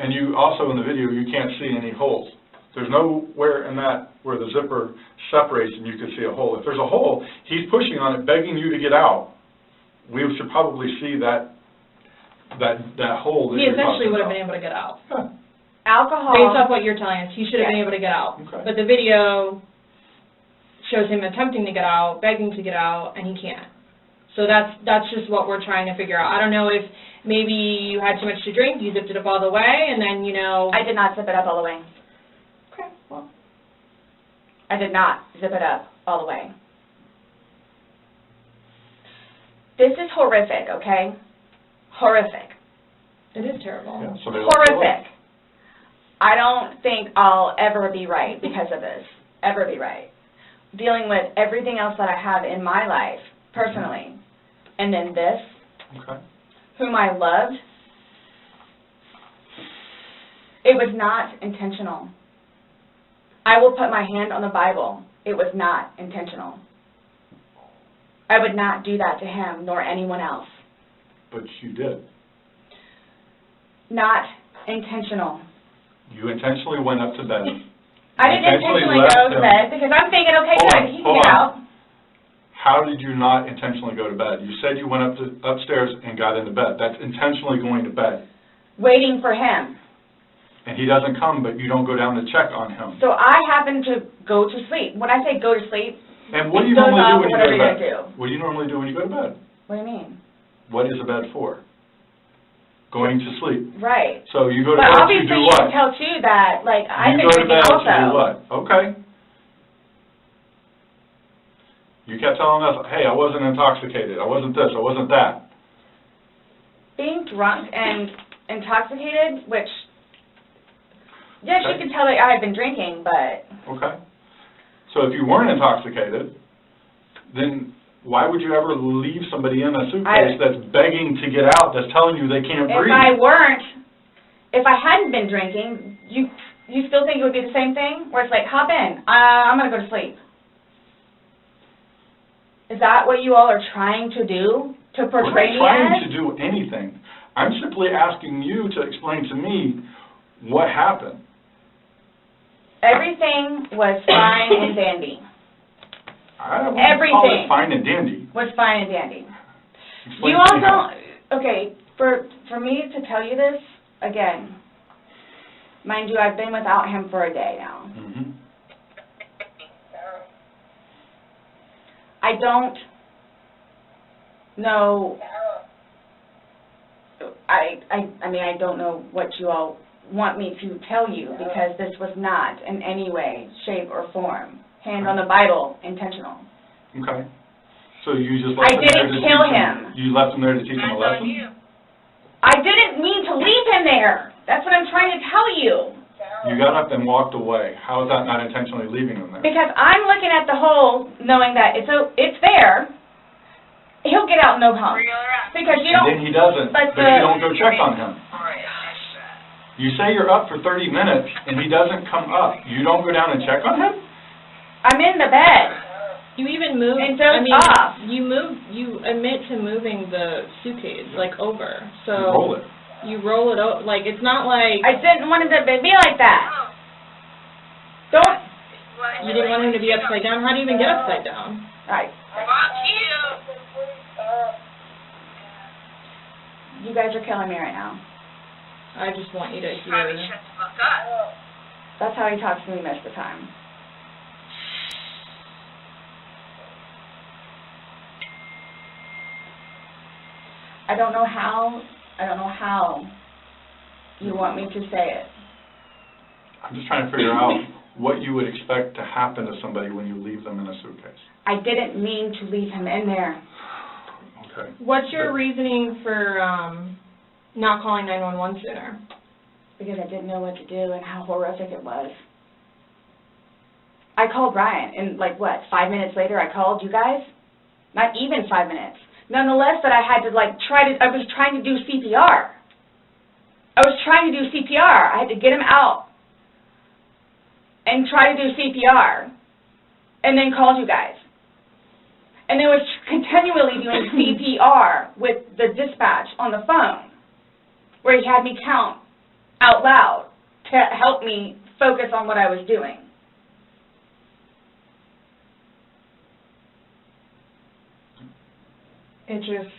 And you also, in the video, you can't see any holes. There's nowhere in that where the zipper separates and you can see a hole. If there's a hole, he's pushing on it, begging you to get out. We should probably see that hole that
He
you're
essentially
talking
would have
about.
been able to get out.
Yeah.
Alcohol.
Based off what you're telling us, he should have been able to get out.
Okay.
But the video shows him attempting to get out, begging to get out, and he can't. So that's just what we're trying to figure out. I don't know if maybe you had too much to drink, you zipped it up all the way, and then, you know...
I did not zip it up all the way.
Okay, well...
I did not zip it up all the way. This is horrific, okay? Horrific.
It is terrible.
Yeah, somebody left the
Horrific. I don't think I'll ever be right because of this. Ever be right. Dealing with everything else that I have in my life, personally, and then this,
Okay.
whom I loved, it was not intentional. I will put my hand on the Bible. It was not intentional. I would not do that to him nor anyone else.
But you did.
Not intentional.
You intentionally went up to bed
I didn't intentionally go to bed because I'm thinking, okay, good, he can get out.
How did you not intentionally go to bed? You said you went upstairs and got into bed. That's intentionally going to bed.
Waiting for him.
And he doesn't come, but you don't go down to check on him.
So I happen to go to sleep. When I say go to sleep,
and what do you normally do when you go to bed?
Do.
What do you normally do when you go to bed?
What do you mean?
What is a bed for? Going to sleep.
Right.
So you go to bed to do what?
But obviously you can tell too that, like, I've been drinking also.
You go to bed to do what? Okay. You kept telling us, hey, I wasn't intoxicated, I wasn't this, I wasn't that.
Being drunk and intoxicated, which, yes, you can tell that I had been drinking, but...
Okay. So if you weren't intoxicated, then why would you ever leave somebody in a suitcase that's begging to get out, that's telling you they can't breathe?
If I hadn't been drinking, you still think it would be the same thing? Where it's like, hop in, I'm going to go to sleep. Is that what you all are trying to do, to portray me as?
We're not trying to do anything. I'm simply asking you to explain to me what happened.
Everything was fine and dandy.
I don't want to call it fine and dandy.
Was fine and dandy.
Explain
you all don't, okay, for me to tell you this, again, mind you, I've been without him for a day now.
Mm-hmm.
I don't know, I mean, I don't know what you all want me to tell you, because this was not in any way, shape, or form, hand on the Bible, intentional.
Okay. So you just left him there to
I didn't kill him.
You left him there to teach him a lesson?
I didn't mean to leave him there. That's what I'm trying to tell you.
You got up and walked away. How is that not intentionally leaving him there?
Because I'm looking at the hole, knowing that it's there. He'll get out no problem. Because you don't.
And then he doesn't. But you don't go check on him. You say you're up for 30 minutes and he doesn't come up. You don't go down and check on him?
I'm in the bed.
You even moved.
And off.
You admit to moving the suitcase like over. So
you roll it.
You roll it over. Like, it's not like...
I didn't want it to be like that. Don't...
You didn't want him to be upside down? How do you even get upside down?
You guys are killing me right now.
I just want you to hear...
That's how he talks to me most of the time. I don't know how you want me to say it.
I'm just trying to figure out what you would expect to happen to somebody when you leave them in a suitcase.
I didn't mean to leave him in there.
Okay.
What's your reasoning for not calling 911 sooner?
Because I didn't know what to do and how horrific it was. I called Ryan, and like what, 5 minutes later I called you guys? Not even 5 minutes. Nonetheless, that I had to like I was trying to do CPR. I had to get him out and try to do CPR and then called you guys. And then was continually doing CPR with the dispatch on the phone where he had me count out loud to help me focus on what I was doing.
It just,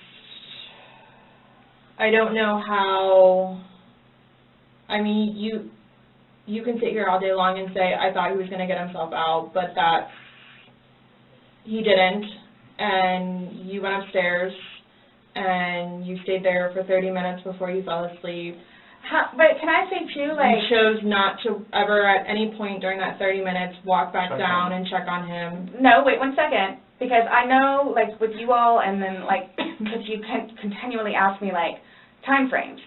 I don't know how, I mean, you can sit here all day long and say, I thought he was going to get himself out, but that he didn't, and you went upstairs, and you stayed there for 30 minutes before you fell asleep.
But can I say, too, like...
You chose not to ever at any point during that 30 minutes walk back down and check on him.
No, wait 1 second. Because I know, like, with you all, and then, like, because you continually ask me, like, time frames,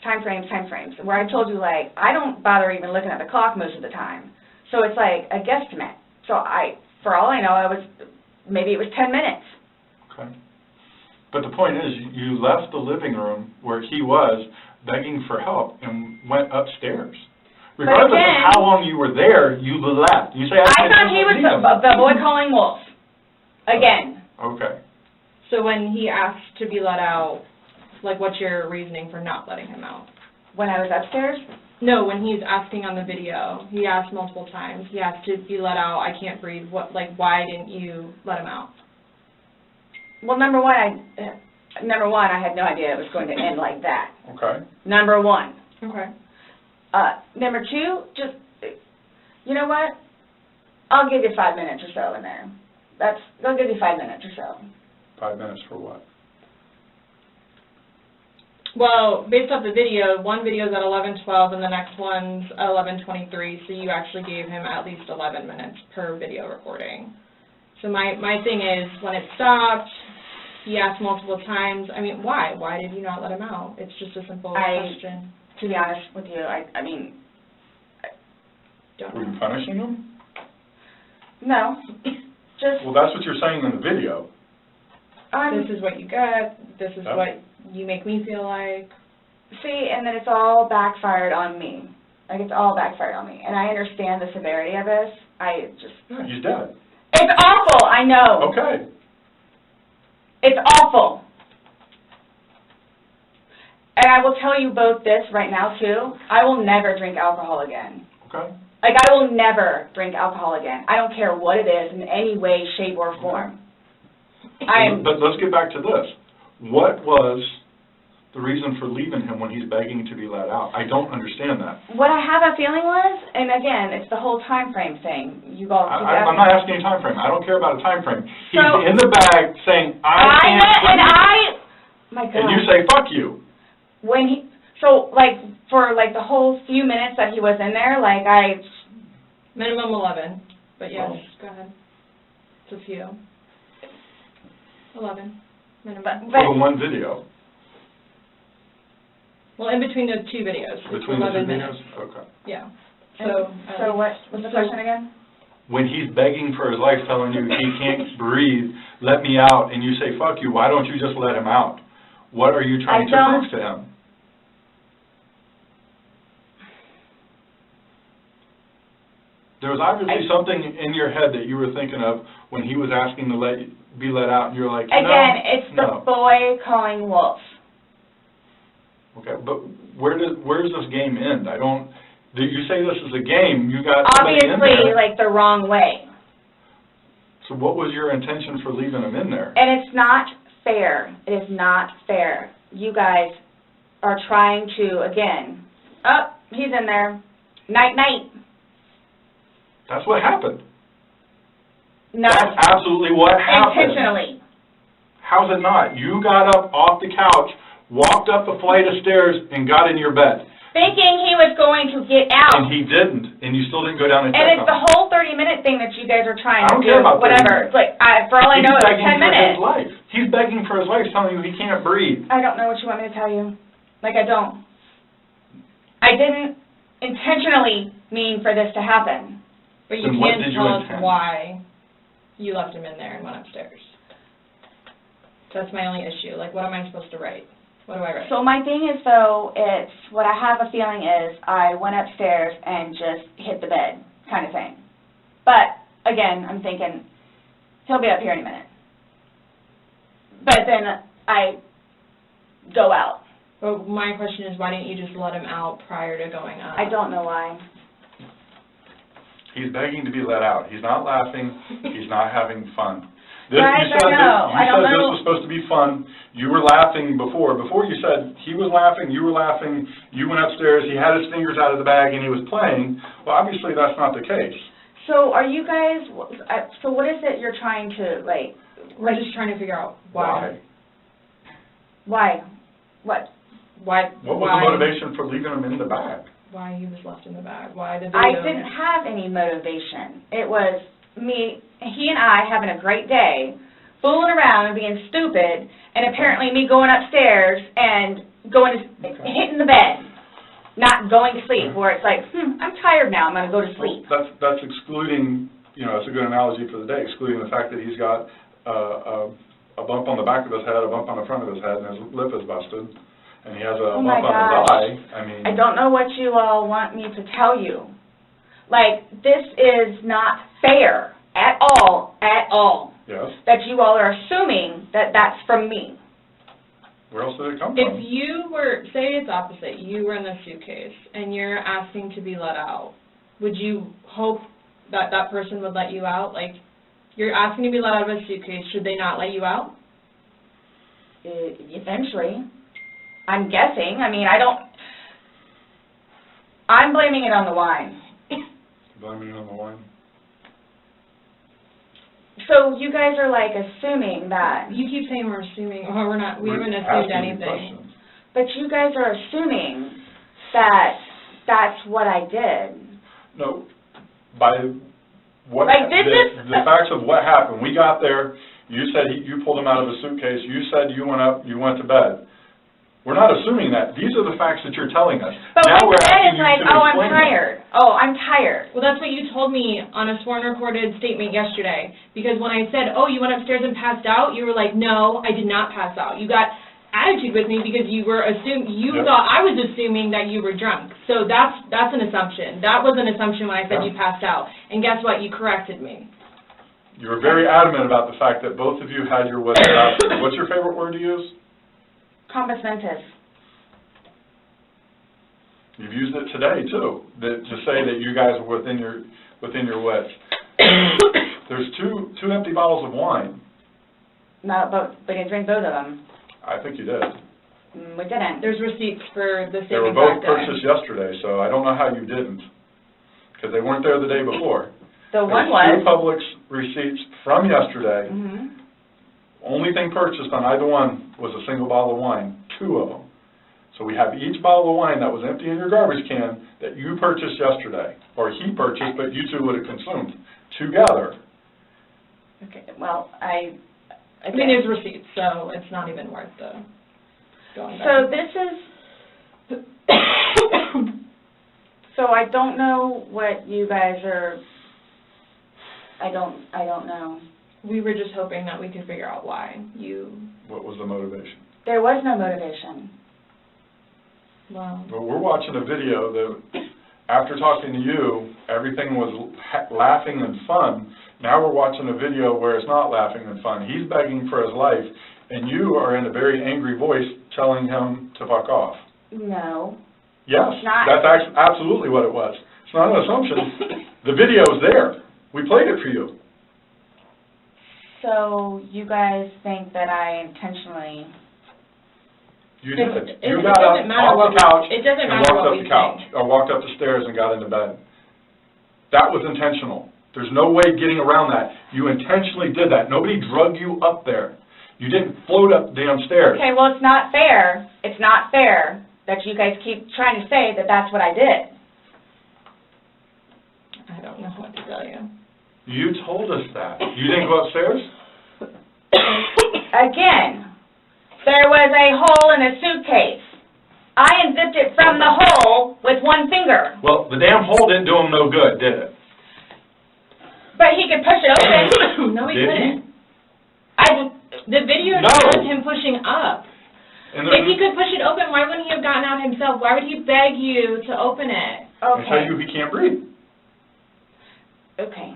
where I told you, like, I don't bother even looking at the clock most of the time. So it's, like, a guesstimate. So for all I know, maybe it was 10 minutes.
Okay. But the point is, you left the living room where he was begging for help and went upstairs. Regardless of how long you were there, you left. You say,
I thought he was the boy calling wolf. Again.
Okay.
So when he asked to be let out, like, what's your reasoning for not letting him out?
When I was upstairs?
No, when he's asking on the video. He asked multiple times. He asked to be let out. I can't breathe. What? Like, why didn't you let him out?
Well, number one, I had no idea it was going to end like that.
Okay.
Number one.
Okay.
Number two, just, you know what? I'll give you 5 minutes or so in there. They'll give you 5 minutes or so.
5 minutes for what?
Well, based off the video, one video's at 11:12 and the next one's at 11:23, so you actually gave him at least 11 minutes per video recording. So my thing is, when it stopped, he asked multiple times, I mean, why? Why did you not let him out? It's just a simple question.
To be honest with you, I mean,
Were you punishing him?
No. Just...
Well, that's what you're saying in the video.
This is what you get, this is what you make me feel like.
See, and then it's all backfired on me. Like, it's all backfired on me. And I understand the severity of this. I just...
Yeah, he's dead.
It's awful, I know.
Okay.
It's awful. And I will tell you both this right now, too. I will never drink alcohol again.
Okay.
Like, I will never drink alcohol again. I don't care what it is in any way, shape, or form.
But let's get back to this. What was the reason for leaving him when he's begging to be let out? I don't understand that.
What I have a feeling was, and again, it's the whole time frame thing. You all keep asking.
I'm not asking you a time frame. I don't care about a time frame. He's in the bag saying, my God. And you say, fuck you.
When he, so, like, for, like, the whole few minutes that he was in there, like,
Minimum 11, but yes, go ahead. It's a few. 11, minimum.
For the one video.
Well, in between the two videos.
Between the 2
minutes.
videos? Okay.
Yeah.
So what's the question again?
When he's begging for his life, telling you he can't breathe, let me out, and you say, fuck you, why don't you just let him out? What are you trying to prove to him? There was obviously something in your head that you were thinking of when he was asking to be let out, and you were like, no.
Again, it's the boy calling wolf.
Okay, but where does this game end? You say this is a game, you got somebody in there.
Obviously, like, the wrong way.
So what was your intention for leaving him in there?
And it's not fair. It is not fair. You guys are trying to, again, he's in there. Night, night.
That's what happened.
Not
That's absolutely what happened.
intentionally.
How's it not? You got up off the couch, walked up a flight of stairs, and got in your bed.
Thinking he was going to get out.
And he didn't, and you still didn't go down and check
And it's
on
the whole 30-minute thing that you guys are trying to do.
I don't care about 30
whatever.
minutes.
It's like, for all I know, it's 10 minutes.
He's begging for his life. He's begging for his life, telling you he can't breathe.
I don't know what you want me to tell you. Like, I don't. I didn't intentionally mean for this to happen.
But you can't tell us why you left him in there and went upstairs. That's my only issue. Like, what am I supposed to write? What do I write?
So my thing is, though, it's, what I have a feeling is, I went upstairs and just hit the bed, kind of thing. But, again, I'm thinking, he'll be up here any minute. But then I go out.
Well, my question is, why didn't you just let him out prior to going up?
I don't know why.
He's begging to be let out. He's not laughing. He's not having fun.
Guys, I know.
You said this was supposed to be fun. You were laughing before. Before you said he was laughing, you were laughing, you went upstairs, he had his fingers out of the bag, and he was playing. Well, obviously that's not the case.
So are you guys, so what is it you're trying to, like...
We're just trying to figure out why.
Why? What?
Why?
What was the motivation for leaving him in the bag?
Why he was left in the bag? Why the video?
I didn't have any motivation. It was me, he and I having a great day, fooling around and being stupid, and apparently me going upstairs and hitting the bed, not going to sleep, where it's like, I'm tired now, I'm going to go to sleep.
Well, that's excluding, that's a good analogy for the day, excluding the fact that he's got a bump on the back of his head, a bump on the front of his head, and his lip is busted. And he has a bump on his eye.
I don't know what you all want me to tell you. Like, this is not fair at all,
Yes.
that you all are assuming that that's from me.
Where else did it come
If
from?
you were, say it's opposite, you were in the suitcase and you're asking to be let out, would you hope that that person would let you out? Like, you're asking to be let out of a suitcase, should they not let you out?
Eventually. I'm guessing. I mean, I'm blaming it on the wine.
Blaming it on the wine?
So you guys are like assuming that.
You keep saying we're assuming, or we haven't assumed
asking you
anything.
questions.
But you guys are assuming that that's what I did.
No, by what,
Like, this
the facts of what happened. We got there, you said you pulled him out of a suitcase, you said you went up, you went to bed. We're not assuming that. These are the facts that you're telling us.
But
now
what
we're
you said
asking
is
you
like,
to
oh, I'm
explain
tired. Oh, I'm tired.
Well, that's what you told me on a sworn recorded statement yesterday. Because when I said, oh, you went upstairs and passed out, you were like, no, I did not pass out. You got attitude with me because you were thought I was assuming that you were drunk. So that's an assumption. That was an assumption when I said you passed out. And guess what? You corrected me.
You were very adamant about the fact that both of you had your wits about you. What's your favorite word to use?
Compass mentis.
You've used it today too, to say that you guys were within your wits. There's two empty bottles of wine.
No, but we didn't drink both of them.
I think you did.
We didn't.
There's receipts for the
They were
statement
both
that day.
purchased yesterday, so I don't know how you didn't, because they weren't there the day before.
The one
There's
was.
two Publix receipts from yesterday.
Mm-hmm.
Only thing purchased on either one was a single bottle of wine, 2 of them. So we have each bottle of wine that was empty in your garbage can that you purchased yesterday, or he purchased, but you two would have consumed together.
Okay, well, I
mean, there's receipts, so it's not even worth the going back.
So this is, so I don't know what you guys are, I don't know.
We were just hoping that we could figure out why you...
What was the motivation?
There was no motivation.
Well...
But we're watching a video that, after talking to you, everything was laughing and fun. Now we're watching a video where it's not laughing and fun. He's begging for his life, and you are in a very angry voice telling him to fuck off.
No.
Yes,
It's not.
that's absolutely what it was. It's not an assumption. The video is there. We played it for you.
So you guys think that I intentionally...
You did.
It
You got up
doesn't matter
off
what
the couch
it doesn't
and
matter
walked
what
up
we
the couch,
think.
or walked up the stairs and got into bed. That was intentional. There's no way getting around that. You intentionally did that. Nobody drug you up there. You didn't float up damn stairs.
Okay, well, it's not fair. It's not fair that you guys keep trying to say that that's what I did.
I don't know what to tell you.
You told us that. You didn't go upstairs?
Again, there was a hole in a suitcase. I unzipped it from the hole with one finger.
Well, the damn hole didn't do him no good, did it?
But he could push it open.
No, he
Did he?
couldn't. The video
No.
shows him pushing up.
And
If he could push it open, why wouldn't he have gotten out himself? Why would he beg you to open it?
tell
Okay.
you he can't breathe.
Okay.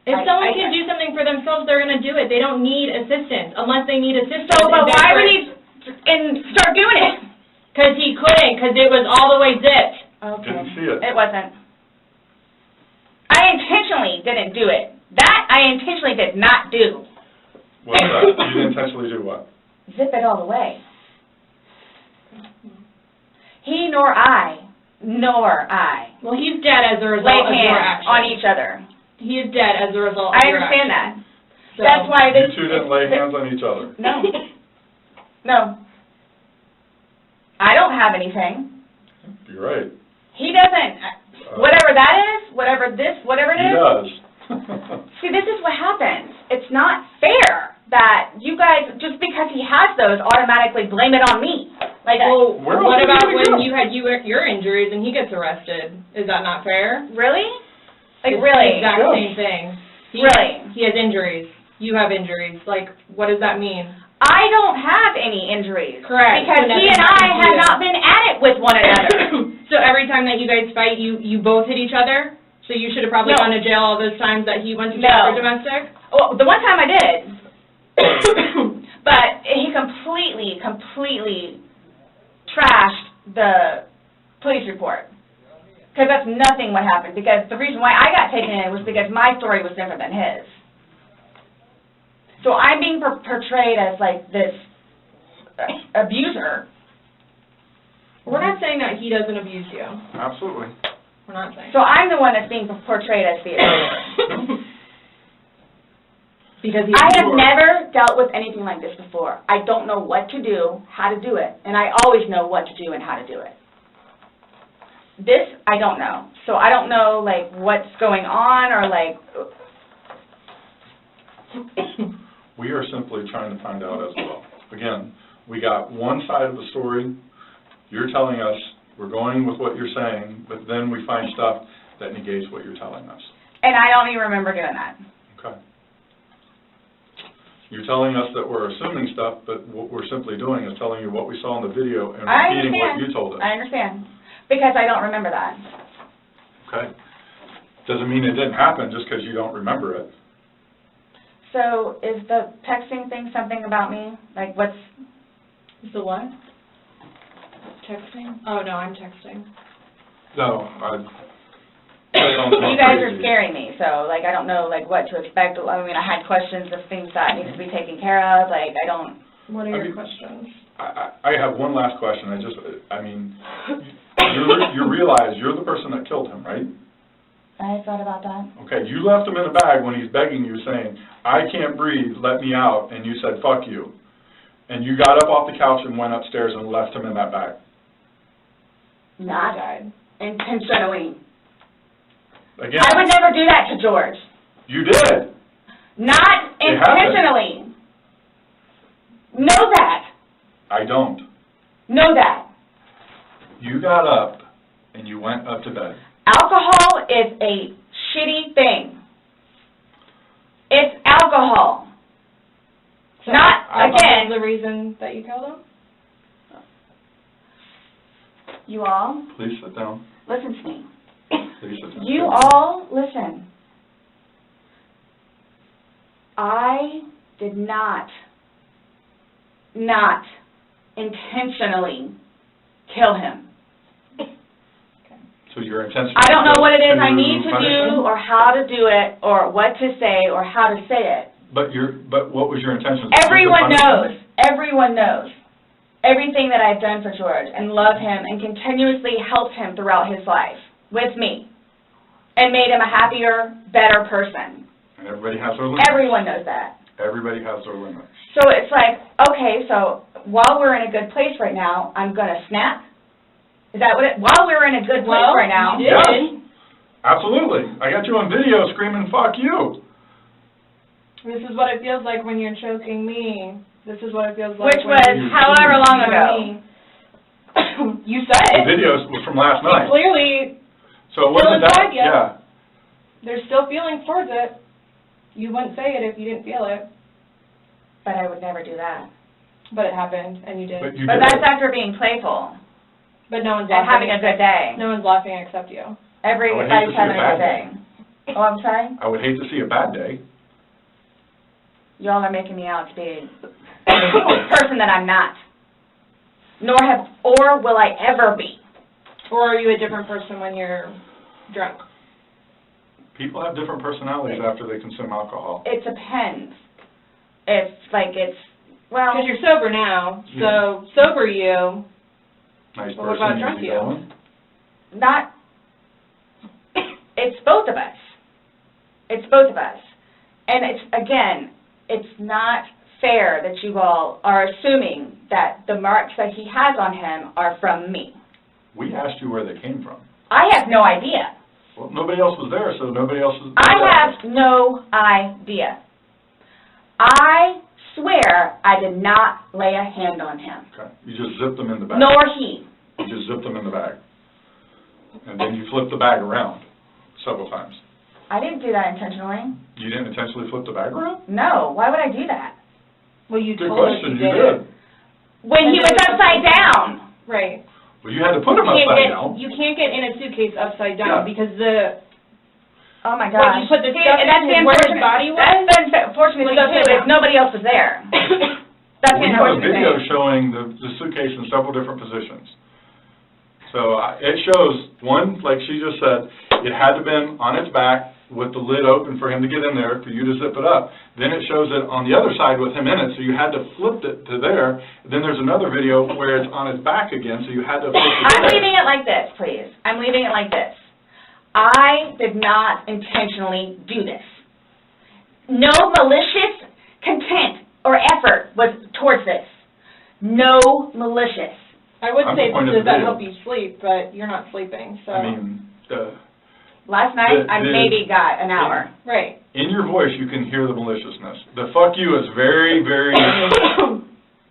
If someone
I-
can do something for themselves, they're going to do it. They don't need assistance unless they need assistance.
So, but why would he start doing it?
Because he couldn't, because it was all the way zipped.
Okay.
Didn't see it.
It wasn't. I intentionally didn't do it. That I intentionally did not do.
What's that? You didn't intentionally do what?
Zip it all the way. He nor I
Well, he's dead as a result
laid
of your
hands
action.
on each other.
He is dead as a result of
I
your
understand
action.
that. That's why
You
this...
two didn't lay hands on each other.
No. No. I don't have anything.
You're right.
He doesn't. Whatever that is, whatever it is.
He does.
See, this is what happens. It's not fair that you guys, just because he has those, automatically blame it on me. Like,
Well,
Where
what
else
about
did he
when
go?
you had your injuries and he gets arrested? Is that not fair?
really? Like,
It's
really?
the exact
Yes.
same thing.
Really?
He has injuries. You have injuries. Like, what does that mean?
I don't have any injuries.
Correct.
Because
So
he
nothing
and I
happened to
have
you.
not been at it with one another.
So every time that you guys fight, you both hit each other? So you should have probably
No.
gone to jail all those times that he went to jail
No.
for domestic?
Well, the one time I did. But he completely trashed the police report. Because that's nothing what happened. Because the reason why I got taken in was because my story was different than his. So I'm being portrayed as like this abuser.
We're not saying that he doesn't abuse you.
Absolutely.
We're not saying.
So I'm the one that's being portrayed as the abuser.
Because
I have never dealt with anything like this before. I don't know what to do, how to do it, and I always know what to do and how to do it. This, I don't know. So I don't know, like, what's going on or, like...
We are simply trying to find out as well. Again, we got one side of the story. You're telling us, we're going with what you're saying, but then we find stuff that negates what you're telling us.
And I don't even remember doing that.
Okay. You're telling us that we're assuming stuff, but what we're simply doing is telling you what we saw in the video and repeating what you told us.
I understand. Because I don't remember that.
Okay. Doesn't mean it didn't happen just because you don't remember it.
So is the texting thing something about me? Like, what's...
Is the what? Texting? Oh, no, I'm texting.
No,
You guys are scaring me, so, like, I don't know, like, what to expect. I mean, I had questions of things that need to be taken care of. Like, I don't...
What are your questions?
I have one last question. You realize you're the person that killed him, right?
I thought about that.
Okay, you left him in a bag when he's begging you, saying, I can't breathe, let me out, and you said, fuck you. And you got up off the couch and went upstairs and left him in that bag.
Not intentionally.
Again,
I would never do that to George.
you did.
Not intentionally. Know that.
I don't.
Know that.
You got up and you went up to bed.
Alcohol is a shitty thing. It's alcohol.
So
Not, again...
the reason that you killed him?
You all...
Please sit down.
Listen to me.
Please sit down.
You all, listen. I did not intentionally kill him.
So your intention...
I don't know what it is I need to
punish him?
do or how to do it or what to say or how to say it.
But what was your intention?
Everyone knows. Everyone knows. Everything that I've done for George and love him and continuously helped him throughout his life with me and made him a happier, better person.
And everybody has their limits.
Everyone knows that.
Everybody has their limits.
So it's like, okay, so while we're in a good place right now, I'm going to snap? Is that what it, while we're in a good place right now?
You did.
Yes. Absolutely. I got you on video screaming, fuck you.
This is what it feels like when you're choking me. This is what it feels like.
Which was however long ago.
You said
The
it.
video was from last night.
Clearly,
So it wasn't that,
yet.
yeah.
There's still feelings towards it. You wouldn't say it if you didn't feel it.
But I would never do that.
But it happened, and you did.
But you
But
did.
that's after being playful
But no one's
and
laughing.
having a good day.
No one's laughing except you.
Everybody's having a good day. Oh, I'm sorry?
I would hate to see a bad day.
Y'all are making me out to be a person that I'm not. Or will I ever be.
Or are you a different person when you're drunk?
People have different personalities after they consume alcohol.
It depends. Well...
Because you're sober now, so sober you.
Nice
But
person.
what about
easy
drunk you?
going.
Not... It's both of us. It's both of us. And it's, again, it's not fair that you all are assuming that the marks that he has on him are from me.
We asked you where they came from.
I have no idea.
Well, nobody else was there, so nobody else is...
I have no idea. I swear I did not lay a hand on him.
Okay. You just zipped them in the bag.
Nor he.
You just zipped them in the bag. And then you flipped the bag around several times.
I didn't do that intentionally.
You didn't intentionally flip the bag around?
No. Why would I do that?
Well, you
Good
told us
question,
you
you
did.
did.
When he was upside down.
Right.
Well, you had to put them upside down.
You can't get in a suitcase upside down because the...
Oh my
What,
gosh.
you put the
See,
stuff
and that's
in where his body was?
That's the unfortunate thing
Was
too,
upside
is
down.
nobody else was there. That's
We
the
have a
unfortunate
video
thing.
showing the suitcase in several different positions. So it shows, one, like she just said, it had to have been on its back with the lid open for him to get in there, for you to zip it up. Then it shows it on the other side with him in it, so you had to flip it to there. Then there's another video where it's on his back again, so you had to flip it to
I'm
there.
leaving it like this, please. I'm leaving it like this. I did not intentionally do this. No malicious content or effort was towards this. No malicious.
I would
I'm
say,
disappointed
does that
video.
help you sleep, but you're not sleeping, so.
I mean,
Last night, I
The-
maybe got an hour.
Right.
in your voice, you can hear the maliciousness. The fuck you is very, very...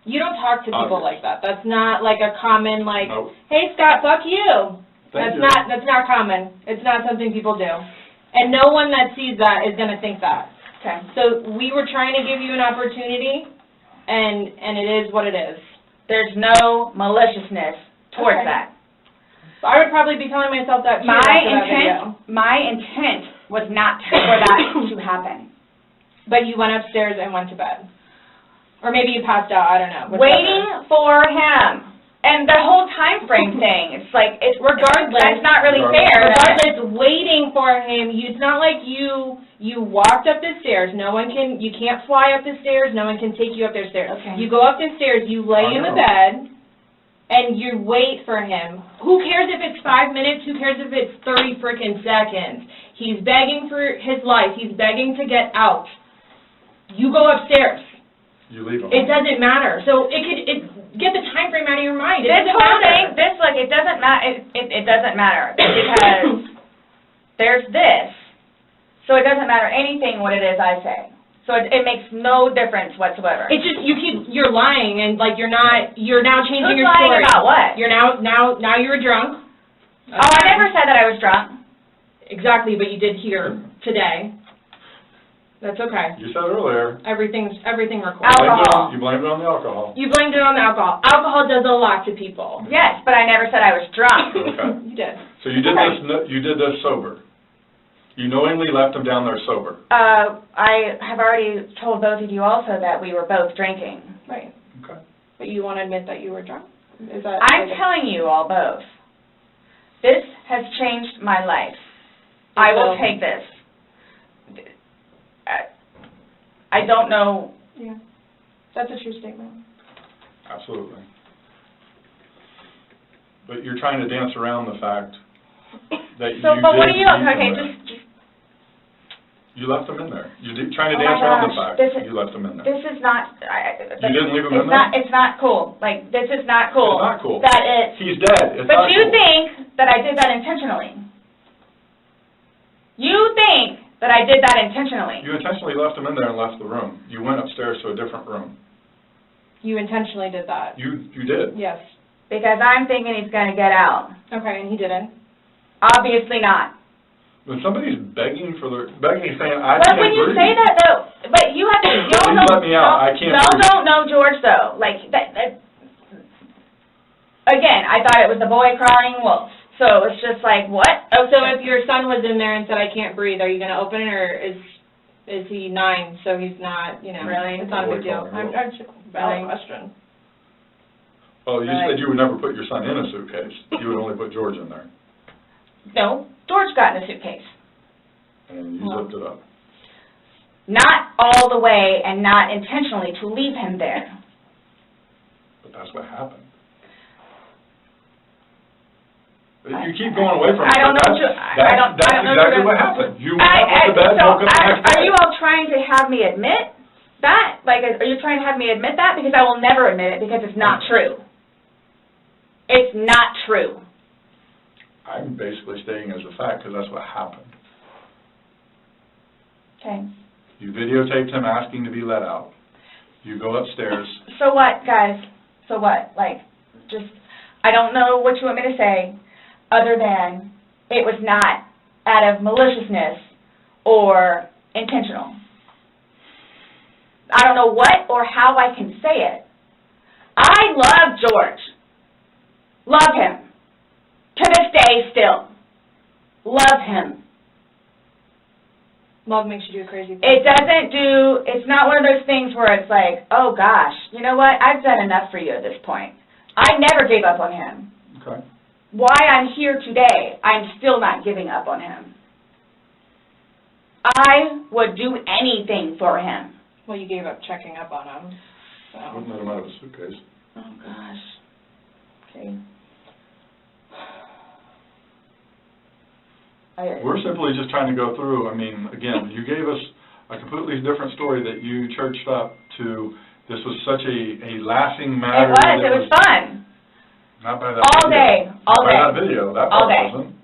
You don't talk to people
Obvious.
like that. That's not like a common, like,
Nope.
hey, Scott, fuck you.
Thank you.
That's not common. It's not something people do. And no one that sees that is going to think that.
Okay.
So we were trying to give you an opportunity, and it is what it is.
There's no maliciousness towards
Okay.
that.
So I would probably be telling myself that too after that video.
My intent was not for that to happen.
But you went upstairs and went to bed. Or maybe you passed out, I don't know. whichever.
Waiting for him. And the whole time frame thing, it's like,
Regardless.
that's not really fair.
Regardless, waiting for him, it's not like you walked up the stairs. You can't fly up the stairs, no one can take you up the stairs.
Okay.
You go up the stairs, you lay in the bed, and you wait for him. Who cares if it's 5 minutes? Who cares if it's 30 freaking seconds? He's begging for his life. He's begging to get out. You go upstairs.
You leave them.
It doesn't matter. So get the time frame out of your mind. It
This
doesn't
whole
matter.
thing, it doesn't matter, it doesn't matter, because there's this, so it doesn't matter anything what it is I say. So it makes no difference whatsoever.
It's just you're lying, and like you're now changing
Who's
your story.
lying about what?
You're now you're drunk.
Oh, I never said that I was drunk.
Exactly, but you did here today. That's okay.
You said earlier.
Everything recorded.
Alcohol.
You blamed it on the alcohol.
You blamed it on the alcohol. Alcohol does a lot to people.
Yes, but I never said I was drunk.
Okay.
You did.
So you did this sober. You knowingly left him down there sober.
I have already told both of you also that we were both drinking.
Right.
Okay.
But you want to admit that you were drunk? Is that?
I'm telling you all both. This has changed my life. I will take this. I don't know.
Yeah. That's a true statement.
Absolutely. But you're trying to dance around the fact that you
So, but what are you,
leave
okay,
him there.
just,
You left him in there. You're trying to
Oh my
dance around the
gosh,
fact
this
that
is-
you left him in there.
this is not,
You didn't leave him in there?
it's not cool. Like, this is not cool.
It's not cool.
That it's,
He's dead. It's
but
not
you
cool.
think that I did that intentionally. You think that I did that intentionally.
You intentionally left him in there and left the room. You went upstairs to a different room.
You intentionally did that.
You did.
Yes.
Because I'm thinking he's going to get out.
Okay, and he didn't.
Obviously not.
When somebody's begging, saying, I
But
can't
when you
breathe.
say that, though, but you have to, y'all
Please let me out. I can't
y'all
breathe.
don't know George, though. Like, again, I thought it was the boy crying wolf. So it's just like, what?
Oh, so if your son was in there and said, I can't breathe, are you going to open it, or is he 9, so he's not,
Really?
it's not a big deal.
Boy
I'm
calling
just
Really?
valid question.
Well, you
Right.
said you would never put your son in a suitcase. You would only put George in there.
No, George got in a suitcase.
And you zipped it up.
Not all the way and not intentionally to leave him there.
But that's what happened. You keep going away from it.
I don't
but
know.
That's
I don't know.
exactly what happened. You went up to bed,
so
woke up the next
are
day.
you all trying to have me admit that? Like, are you trying to have me admit that? Because I will never admit it because it's not true. It's not true.
I'm basically stating as a fact because that's what happened.
Okay.
You videotaped him asking to be let out. You go upstairs.
So what, guys? So what? Like, just, I don't know what you want me to say other than it was not out of maliciousness or intentional. I don't know what or how I can say it. I love George. Love him. To this day still. Love him.
Love makes you do crazy things.
It's not one of those things where it's like, oh gosh, you know what, I've done enough for you at this point. I never gave up on him.
Okay.
Why I'm here today, I'm still not giving up on him. I would do anything for him.
Well, you gave up checking up on him. So.
Wouldn't let him out of a suitcase.
Oh gosh. Okay.
We're simply just trying to go through, I mean, again, you gave us a completely different story that you churched up to, this was such a laughing matter.
It was fun.
Not by that
all
video.
day, all
Not
day.
by that video, that
all
part
day.
wasn't.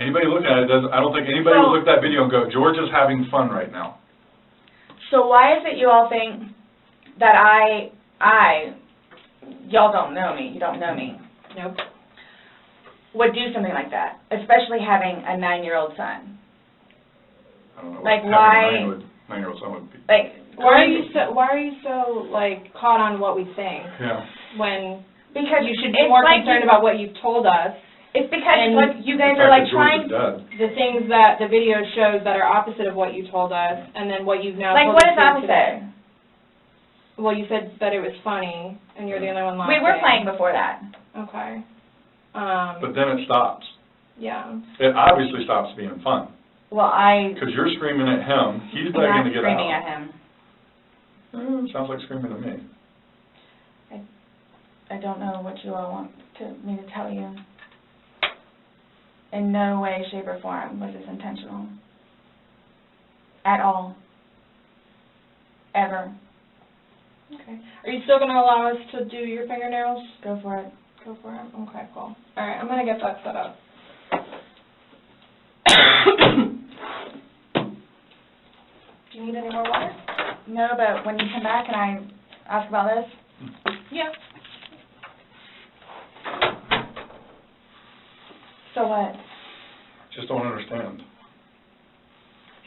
Anybody looking at it doesn't, I don't think anybody would look at that video and go, George is having fun right now.
So why is it you all think that y'all don't know me, you don't know me.
Nope.
Would do something like that, especially having a 9-year-old son.
I don't know.
Like why?
9-year-old son would be.
Like
why are you so like caught on what we think?
Yeah.
Because
you should be more concerned about what you've told us.
It's because like you guys are like trying
the things that the video shows that are opposite of what you told us, and then what you've now
like
told
what
us
is opposite?
Today. Well, you said that it was funny, and you're the only one laughing.
We were playing before that.
Okay.
But then it stops.
Yeah.
It obviously stops being fun.
Well,
because you're screaming at him, he's begging to get out.
Screaming at him.
Sounds like screaming at me.
I don't know what you all want me to tell you. In no way, shape, or form was this intentional. At all. Ever.
Okay. Are you still going to allow us to do your fingernails?
Go for it.
Go for it? Okay, cool. All right, I'm going to get that set up. Do you need any more water?
No, but when you come back and I ask about this?
Yeah.
So what?
Just don't understand.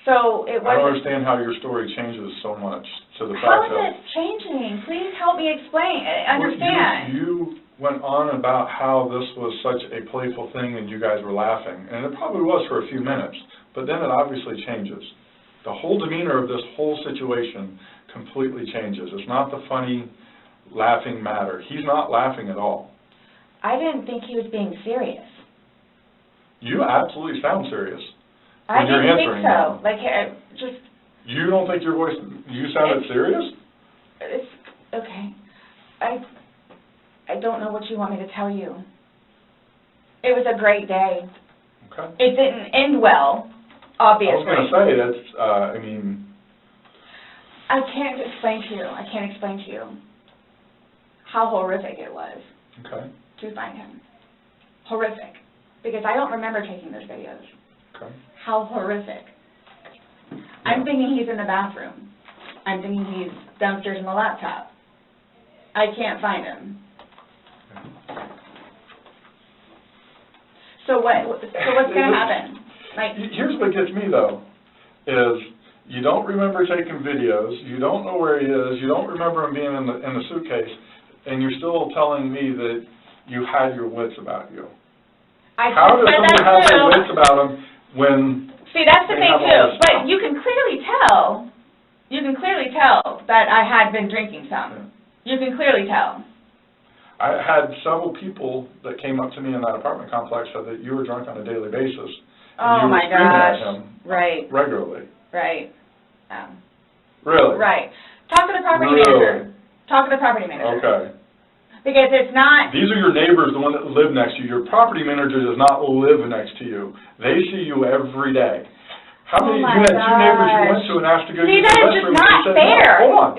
So it was.
I don't understand how your story changes so much to the fact
How is
that.
it changing? Please help me explain. Understand.
You went on about how this was such a playful thing and you guys were laughing, and it probably was for a few minutes, but then it obviously changes. The whole demeanor of this whole situation completely changes. It's not the funny, laughing matter. He's not laughing at all.
I didn't think he was being serious.
You absolutely sound serious.
I didn't think so. Like, just...
You don't think your voice, you sounded serious?
It's, okay. I don't know what you want me to tell you. It was a great day.
Okay.
It didn't end well, obviously.
I was going to say, that's, I mean...
I can't explain to you. I can't explain to you how horrific it was to find him. Horrific. Because I don't remember taking those videos.
Okay.
How horrific. Yeah. I'm thinking he's in the bathroom. I'm thinking he's downstairs in the laptop. I can't find him. So what's going to happen? Like,
here's what gets me, though, is you don't remember taking videos, you don't know where he is, you don't remember him being in the suitcase, and you're still telling me that you had your wits about you. How does someone have their wits about them when...
See, that's the thing, too. But you can clearly tell that I had been drinking some. You can clearly tell.
I had several people that came up to me in that apartment complex said that you were drunk on a daily basis.
Oh, my gosh. Right.
Regularly.
Right.
Really?
Right. Talk to the property manager. Talk to the property manager.
Okay.
Because it's not...
These are your neighbors, the one that live next to you. Your property manager does not live next to you. They see you every day. How many? You had two neighbors you went to and asked to go use the restroom.
See, that is just not fair.
No, hold on.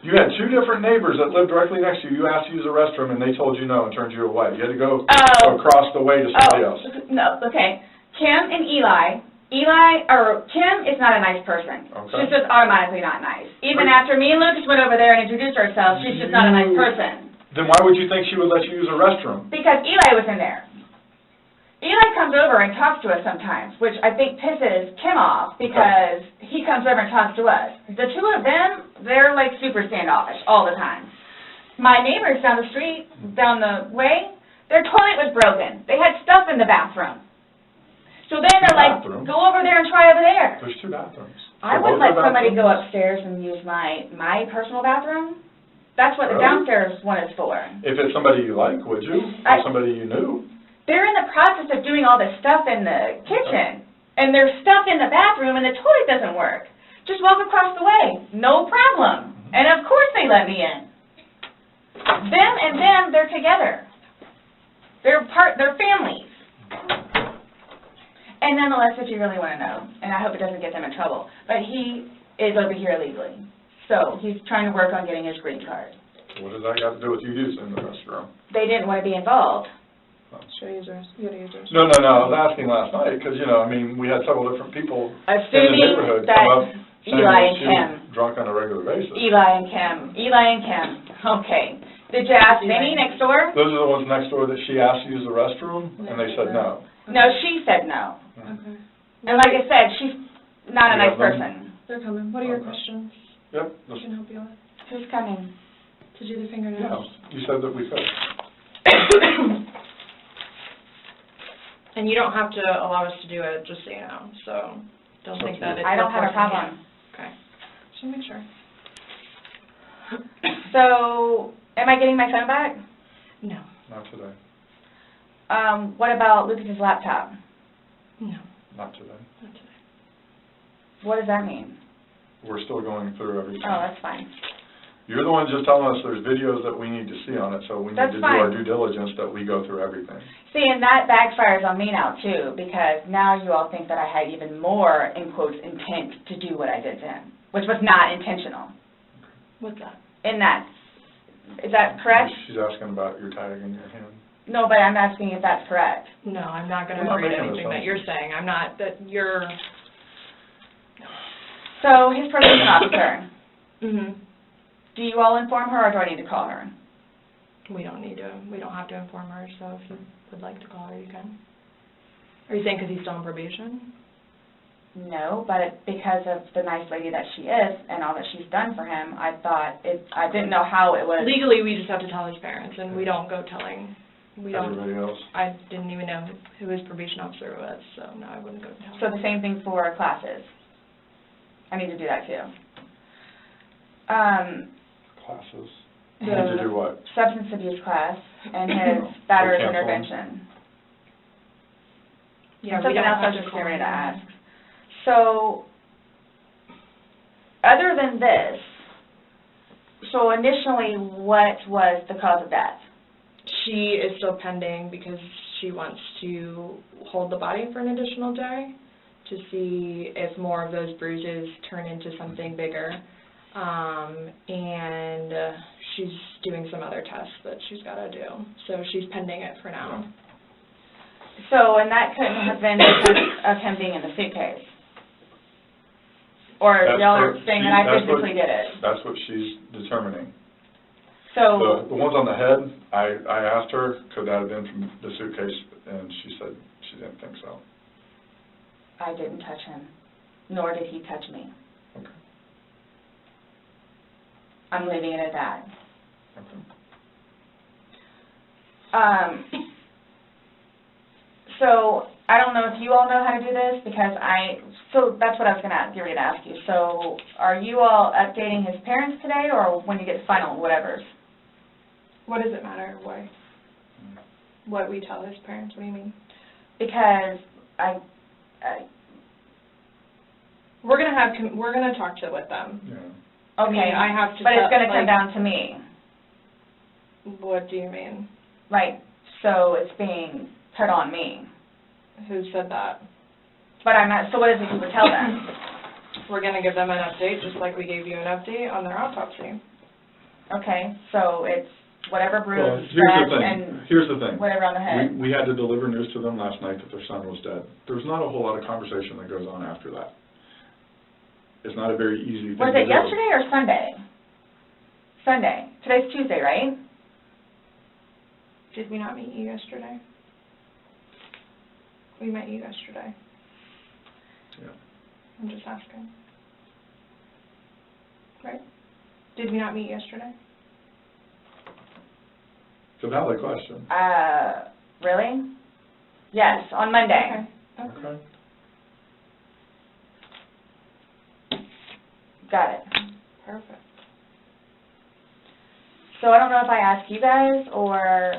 You had two different neighbors that lived directly next to you. You asked to use the restroom, and they told you no and turned you away. You had to go across the way to somebody else.
No, okay. Kim and Kim is not a nice person.
Okay.
She's just automatically not nice. Even after me and Lucas went over there and introduced ourselves, she's just not a nice person.
Then why would you think she would let you use a restroom?
Because Eli was in there. Eli comes over and talks to us sometimes, which I think pisses Kim off because he comes over and talks to us. The two of them, they're like super standoffish all the time. My neighbors down the street, down the way, their toilet was broken. They had stuff in the bathroom. So then they're like,
bathrooms.
go over there and try over there.
There's 2 bathrooms.
I
So
wouldn't
both
let
are
somebody go
bathrooms.
upstairs and use my personal bathroom. That's what the
Really?
downstairs one is for.
If it's somebody you like, would you? Or somebody you knew?
They're in the process of doing all this stuff in the kitchen, and there's stuff in the bathroom, and the toilet doesn't work. Just walk across the way, no problem. And of course they let me in. Them and them, they're together. They're families. And nonetheless, if you really want to know, and I hope it doesn't get them in trouble, but he is over here illegally. So he's trying to work on getting his green card.
What does that got to do with you using the restroom?
They didn't want to be involved.
Should I use yours? You gotta use yours.
No, I was asking last night, because, I mean, we had several different people in the
Assuming
neighborhood
that
come up saying
Eli
that
and
she
Kim.
was drunk on a regular basis.
Eli and Kim. Okay. Did you ask Vinny next door?
Those are the ones next door that she asked to use the restroom, and they said no.
No, she said no.
Okay.
And like I said, she's not a
You
nice
have them?
person.
They're coming. What are your
Okay.
questions?
Yep.
I can help you with.
Who's coming?
To do the fingernails.
Yeah, you said that we could.
And you don't have to allow us to do it, just so you know. So don't think that it's
I don't have a
forcing you.
problem.
Okay. Just want to make sure.
So, am I getting my phone back?
No.
Not today.
What about Lucas's laptop?
No.
Not today.
Not today.
What does that mean?
We're still going through everything.
Oh, that's fine.
You're the one just telling us there's videos that we need to see on it, so we need
That's
to do
fine.
our due diligence that we go through everything.
See, and that backfires on me now, too, because now you all think that I had even more, in quotes, intent to do what I did to him, which was not intentional.
What's that?
In that, is that correct?
She's asking about your tag in your hand.
No, but I'm asking if that's correct.
No, I'm not going to
We're not
agree to
making
anything that you're saying. I'm not, that you're...
So, his probation officer,
Mm-hmm.
do you all inform her, or do I need to call her?
We don't have to inform her, so if you would like to call her, you can. Are you saying because he's still on probation?
No, but because of the nice lady that she is and all that she's done for him, I didn't know how it was.
Legally, we just have to tell his parents, and we don't go telling.
Everybody else?
I didn't even know who his probation officer was, so no, I wouldn't go tell him.
So the same thing for classes. I need to do that too.
Classes? You need to do what?
Substance abuse class and his battery
cancel them.
intervention.
Yeah,
Something
we don't
else I
have
was
to
just
call
getting ready to
him.
ask. So, other than this, so initially, what was the cause of death?
She is still pending because she wants to hold the body for an additional day to see if more of those bruises turn into something bigger. And she's doing some other tests that she's got to do. So she's pending it for now.
So, and that couldn't have been because of him being in the suitcase? Or y'all are saying that I physically did it?
That's what she's determining.
So,
The ones on the head, I asked her, could that have been from the suitcase, and she said she didn't think so.
I didn't touch him, nor did he touch me.
Okay.
I'm leaving it at that.
Okay.
So, I don't know if you all know how to do this, because so that's what I was going to get ready to ask you. So, are you all updating his parents today, or when you get final whatevers?
What does it matter? Why? What we tell his parents? What do you mean?
Because
We're gonna talk with them.
Yeah.
okay,
I have to
but it's going to come
like,
down to me.
What do you mean?
Like, so it's being put on me.
Who said that?
But I'm not, so what is it you would tell them?
We're gonna give them an update, just like we gave you an update on their autopsy.
Okay, so it's whatever
Well,
bruise,
here's the thing.
whatever on the head.
We had to deliver news to them last night that their son was dead. There's not a whole lot of conversation that goes on after that. It's not a very easy thing
Was
to
it
do.
yesterday or Sunday? Sunday. Today's Tuesday, right?
Did we not meet you yesterday? We met you yesterday.
Yeah.
I'm just asking. Right? Did we not meet yesterday?
It's a valid question.
Really? Yes, on Monday.
Okay.
Got it.
Perfect.
So I don't know if I ask you guys or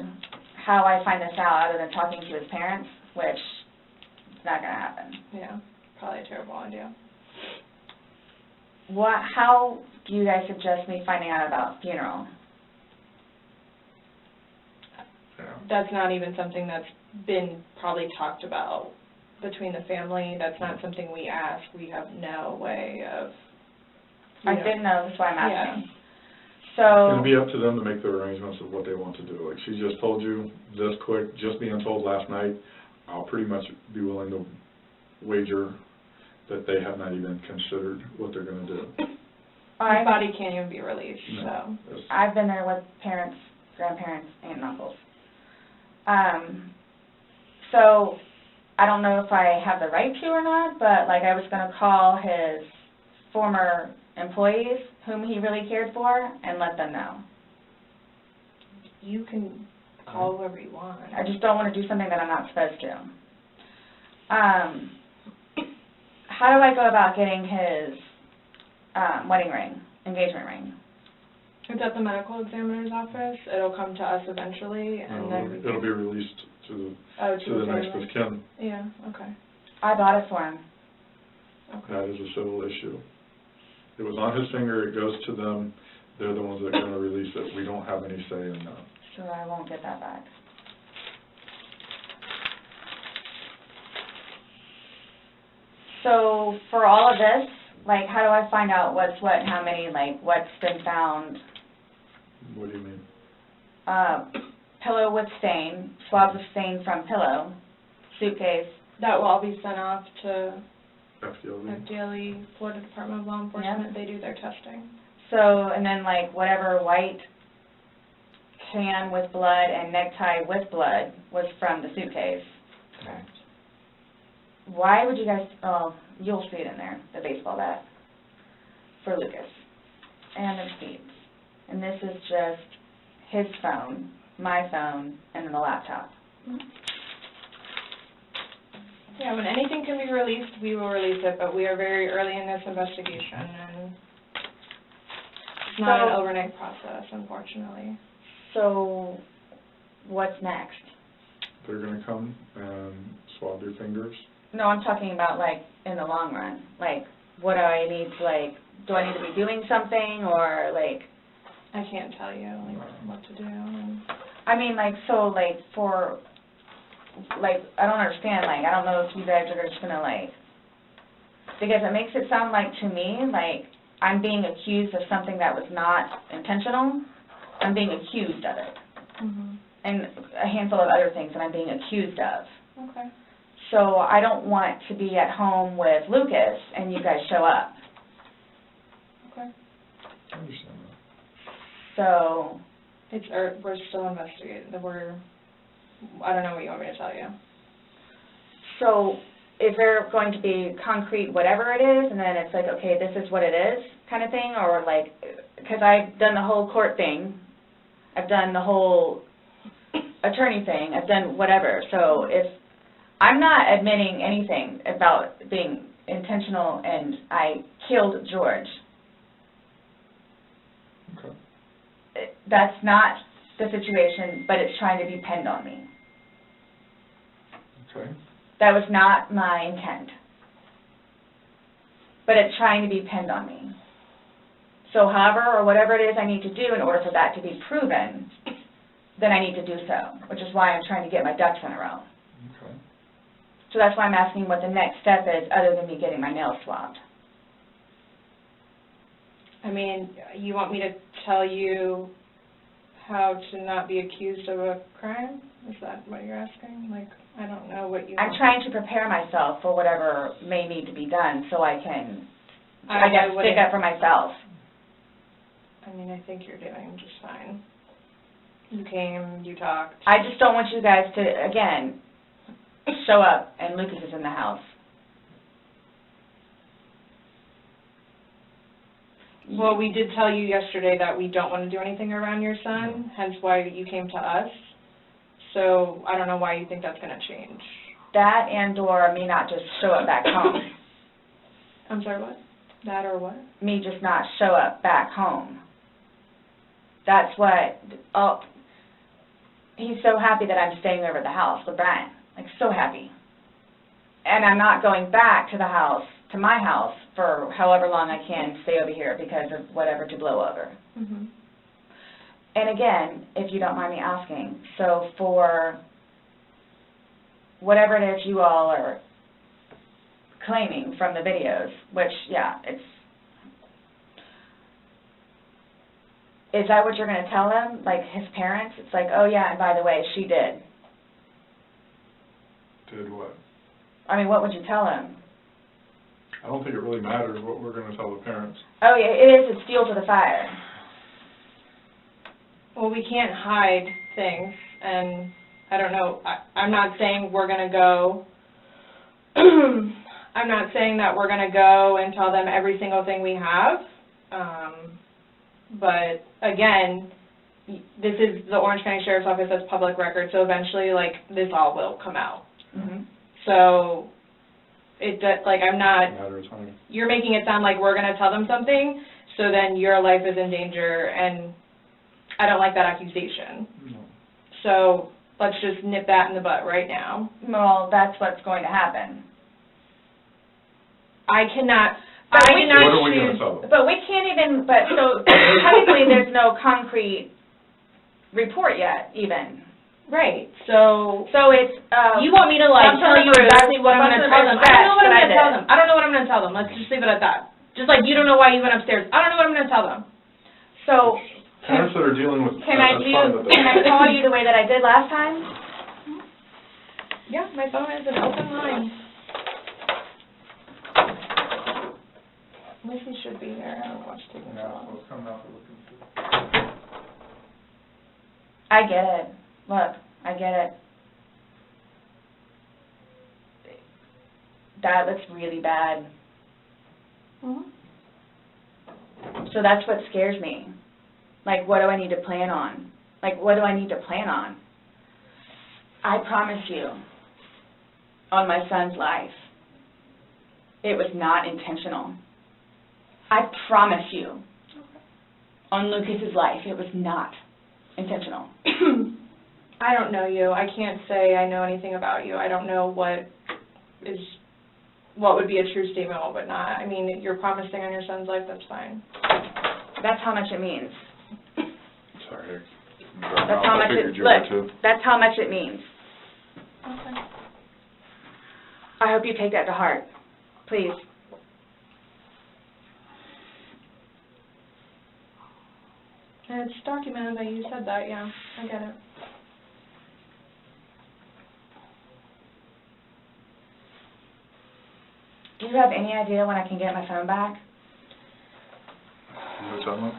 how I find this out other than talking to his parents, which is not going to happen.
Yeah, probably a terrible idea.
How do you guys suggest me finding out about funeral?
That's not even something that's been probably talked about between the family. That's not something we ask. We have no way of...
I didn't know, that's why I'm asking.
It's
So...
going to be up to them to make the arrangements of what they want to do. Like she just told you this quick, just being told last night, I'll pretty much be willing to wager that they have not even considered what they're going to do.
His body can't even be released,
No,
so...
I've been there with parents, grandparents, and uncles. So I don't know if I have the right to or not, but like I was going to call his former employees whom he really cared for and let them know.
You can call whoever you want.
I just don't want to do something that I'm not supposed to. How do I go about getting his wedding ring, engagement ring?
It's at the medical examiner's office. It'll come to us eventually, and then we
It'll
can...
be released to
to
the next
family.
of kin.
Yeah, okay.
I bought it for him.
Okay.
That is a civil issue. It was on his finger, it goes to them, they're the ones that are going to release it. We don't have any say in that.
So I won't get that back. So for all of this, like, how do I find out what's what and how many, like, what's been found?
What do you mean?
Pillow with stain, swabs of stain from pillow, suitcase.
That will all be sent off to
FDLE?
FDLE, Florida Department of Law Enforcement. They do their testing.
So, and then, like, whatever white can with blood and necktie with blood was from the suitcase.
Correct.
Why would you guys, oh, you'll see it in there, the baseball bat, for Lucas, and the receipts. And this is just his phone, my phone, and then the laptop.
Yeah, when anything can be released, we will release it, but we are very early in this investigation, and it's not an overnight process, unfortunately.
So, what's next?
They're going to come and swab your fingers.
No, I'm talking about, like, in the long run. Like, what do I need to, like, do I need to be doing something, or, like...
I can't tell you, like, what to do. And
I mean, like, so, like, for, like, I don't understand, like, I don't know if you guys are just gonna, like, because it makes it sound like, to me, like, I'm being accused of something that was not intentional. I'm being accused of it.
Mm-hmm.
And a handful of other things that I'm being accused of.
Okay.
So I don't want to be at home with Lucas and you guys show up.
Okay.
I understand that.
So...
we're still investigating. I don't know what you want me to tell you.
So is there going to be concrete whatever it is, and then it's like, okay, this is what it is kind of thing? Or like, because I've done the whole court thing. I've done the whole attorney thing. I've done whatever. So if I'm not admitting anything about being intentional and I killed George.
Okay.
That's not the situation, but it's trying to be pinned on me.
Okay.
That was not my intent. But it's trying to be pinned on me. So however or whatever it is I need to do in order for that to be proven, then I need to do so, which is why I'm trying to get my ducks in a row.
Okay.
So that's why I'm asking what the next step is other than me getting my nails swabbed.
I mean, you want me to tell you how to not be accused of a crime? Is that what you're asking? Like, I don't know what you
I'm trying to prepare myself for whatever may need to be done so I can, I guess, stick up for myself.
I mean, I think you're doing just fine. You came, you talked.
I just don't want you guys to, again, show up and Lucas is in the house.
Well, we did tell you yesterday that we don't want to do anything around your son, hence why you came to us. So I don't know why you think that's going to change.
That and or me not just show up back home.
I'm sorry, what? That or what?
Me just not show up back home. That's what, he's so happy that I'm staying over at the house with Brian. Like, so happy. And I'm not going back to the house, to my house, for however long I can stay over here because of whatever to blow over.
Mm-hmm.
And again, if you don't mind me asking, so for whatever it is you all are claiming from the videos, which, yeah, is that what you're going to tell them, like his parents? It's like, oh yeah, and by the way, she did.
Did what?
I mean, what would you tell him?
I don't think it really matters what we're going to tell the parents.
Oh yeah, it is, it's fuel to the fire.
Well, we can't hide things, and I don't know, I'm not saying we're going to go, I'm not saying that we're going to go and tell them every single thing we have, but again, this is the Orange County Sheriff's Office, that's public record, so eventually, like, this all will come out.
Mm-hmm.
So, like, I'm not,
Matters,
you're making it sound like we're going to tell them something, so then your life is in danger, and I don't like that accusation.
No.
So, let's just nip that in the butt right now.
Well, that's what's going to happen.
I cannot
What are we
choose.
going to tell them?
But we can't even, so technically there's no concrete report yet, even.
Right, so
it's,
you want me to, like, tell you exactly what I'm going to tell them. I don't know what I'm going to tell them. I don't know what I'm going to tell them. Let's just leave it at that. Just like you don't know why you went upstairs. I don't know what I'm going to tell them.
So,
Parents that are dealing with
can I call you the way that I did last time?
Yeah, my phone is an open line. Missy should be here. I don't know what's taking so long.
What's coming out, we're looking through.
I get it. Look, I get it. That looks really bad.
Mm-hmm.
So that's what scares me. Like, what do I need to plan on? Like, what do I need to plan on? I promise you, on my son's life, it was not intentional. I promise you, on Lucas's life, it was not intentional.
I don't know you. I can't say I know anything about you. I don't know what would be a true statement, what would not. I mean, you're promising on your son's life, that's fine.
That's how much it means.
Sorry.
That's how much it, look, that's how much it means.
Okay.
I hope you take that to heart. Please.
And it's documented that you said that, yeah. I get it.
Do you have any idea when I can get my phone back?
No telling.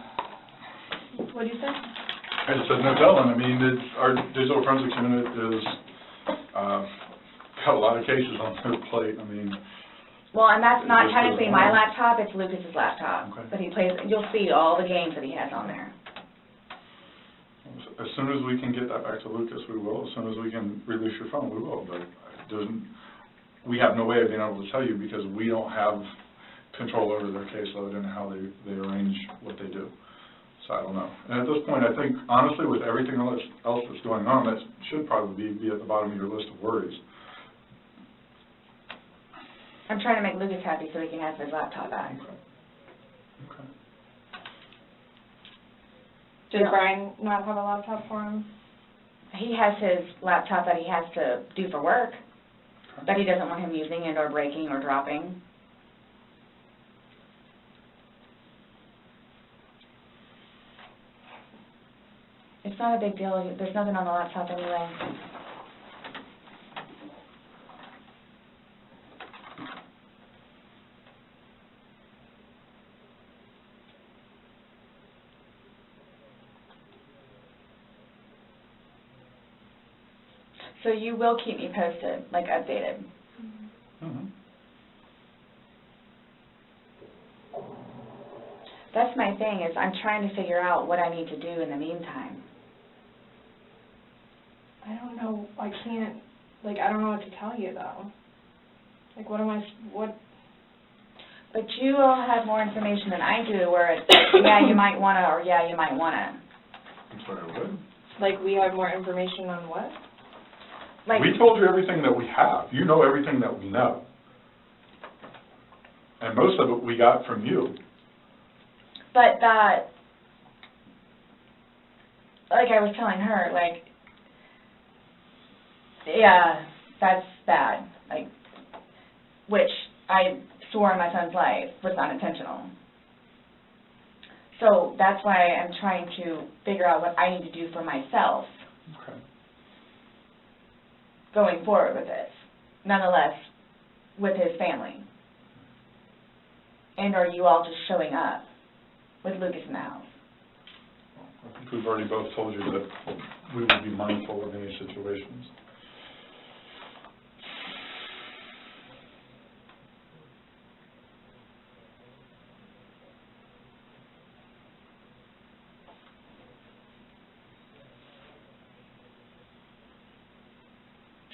What do you say?
I just said no telling. I mean, our digital forensics unit is got a lot of cases on their plate. I mean.
Well, and that's not technically my laptop, it's Lucas's laptop.
Okay.
But he plays, you'll see all the games that he has on there.
As soon as we can get that back to Lucas, we will. As soon as we can release your phone, we will. But we have no way of being able to tell you because we don't have control over their caseload and how they arrange what they do. So I don't know. And at this point, I think, honestly, with everything else that's going on, that should probably be at the bottom of your list of worries.
I'm trying to make Lucas happy so he can have his laptop back.
Okay.
Did Brian not have a laptop for him?
He has his laptop that he has to do for work, that he doesn't want him using it or breaking or dropping. It's not a big deal. There's nothing on the laptop anyway. So you will keep me posted, like updated.
Mm-hmm.
That's my thing, is I'm trying to figure out what I need to do in the meantime.
I don't know. I can't. Like, I don't know what to tell you, though. Like, what?
But you all have more information than I do, where it's, yeah, you might want to, or yeah, you might want to.
I'm sorry, what?
Like, we have more information on what?
Like,
We told you everything that we have. You know everything that we know. And most of it we got from you.
but that, like I was telling her, like, yeah, that's bad. Like, which I swore in my son's life was unintentional. So that's why I'm trying to figure out what I need to do for myself
Okay.
going forward with this, nonetheless, with his family. And are you all just showing up with Lucas in the house?
I think we've already both told you that we would be mindful of any situations.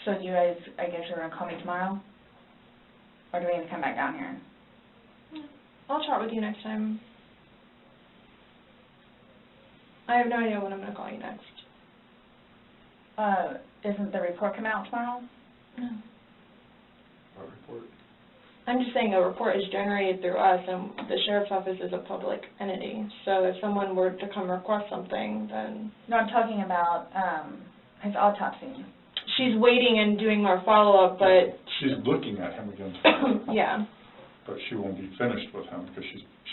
So you guys, I guess you're going to call me tomorrow? Or do we need to come back down here?
I'll chat with you next time. I have no idea when I'm going to call you next.
Isn't the report come out tomorrow?
No.
What report?
I'm just saying a report is generated through us, and the sheriff's office is a public entity. So if someone were to come request something, then...
No, I'm talking about his autopsy.
She's waiting and doing more follow-up, but...
She's looking at him again tomorrow.
Yeah.
But she won't be finished with him because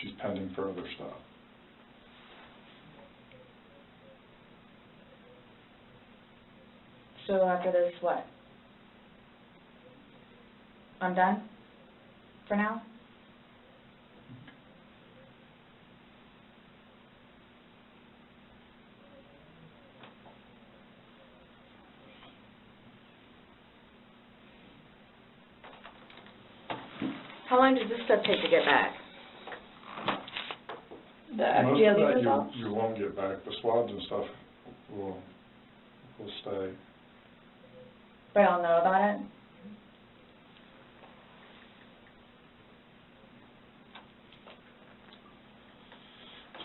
she's pending for other stuff.
So after this, what? I'm done? For now? How long does this stuff take to get back?
The
Most
FDA
of that
results?
you won't get back. The swabs and stuff will stay.
But I'll know about it?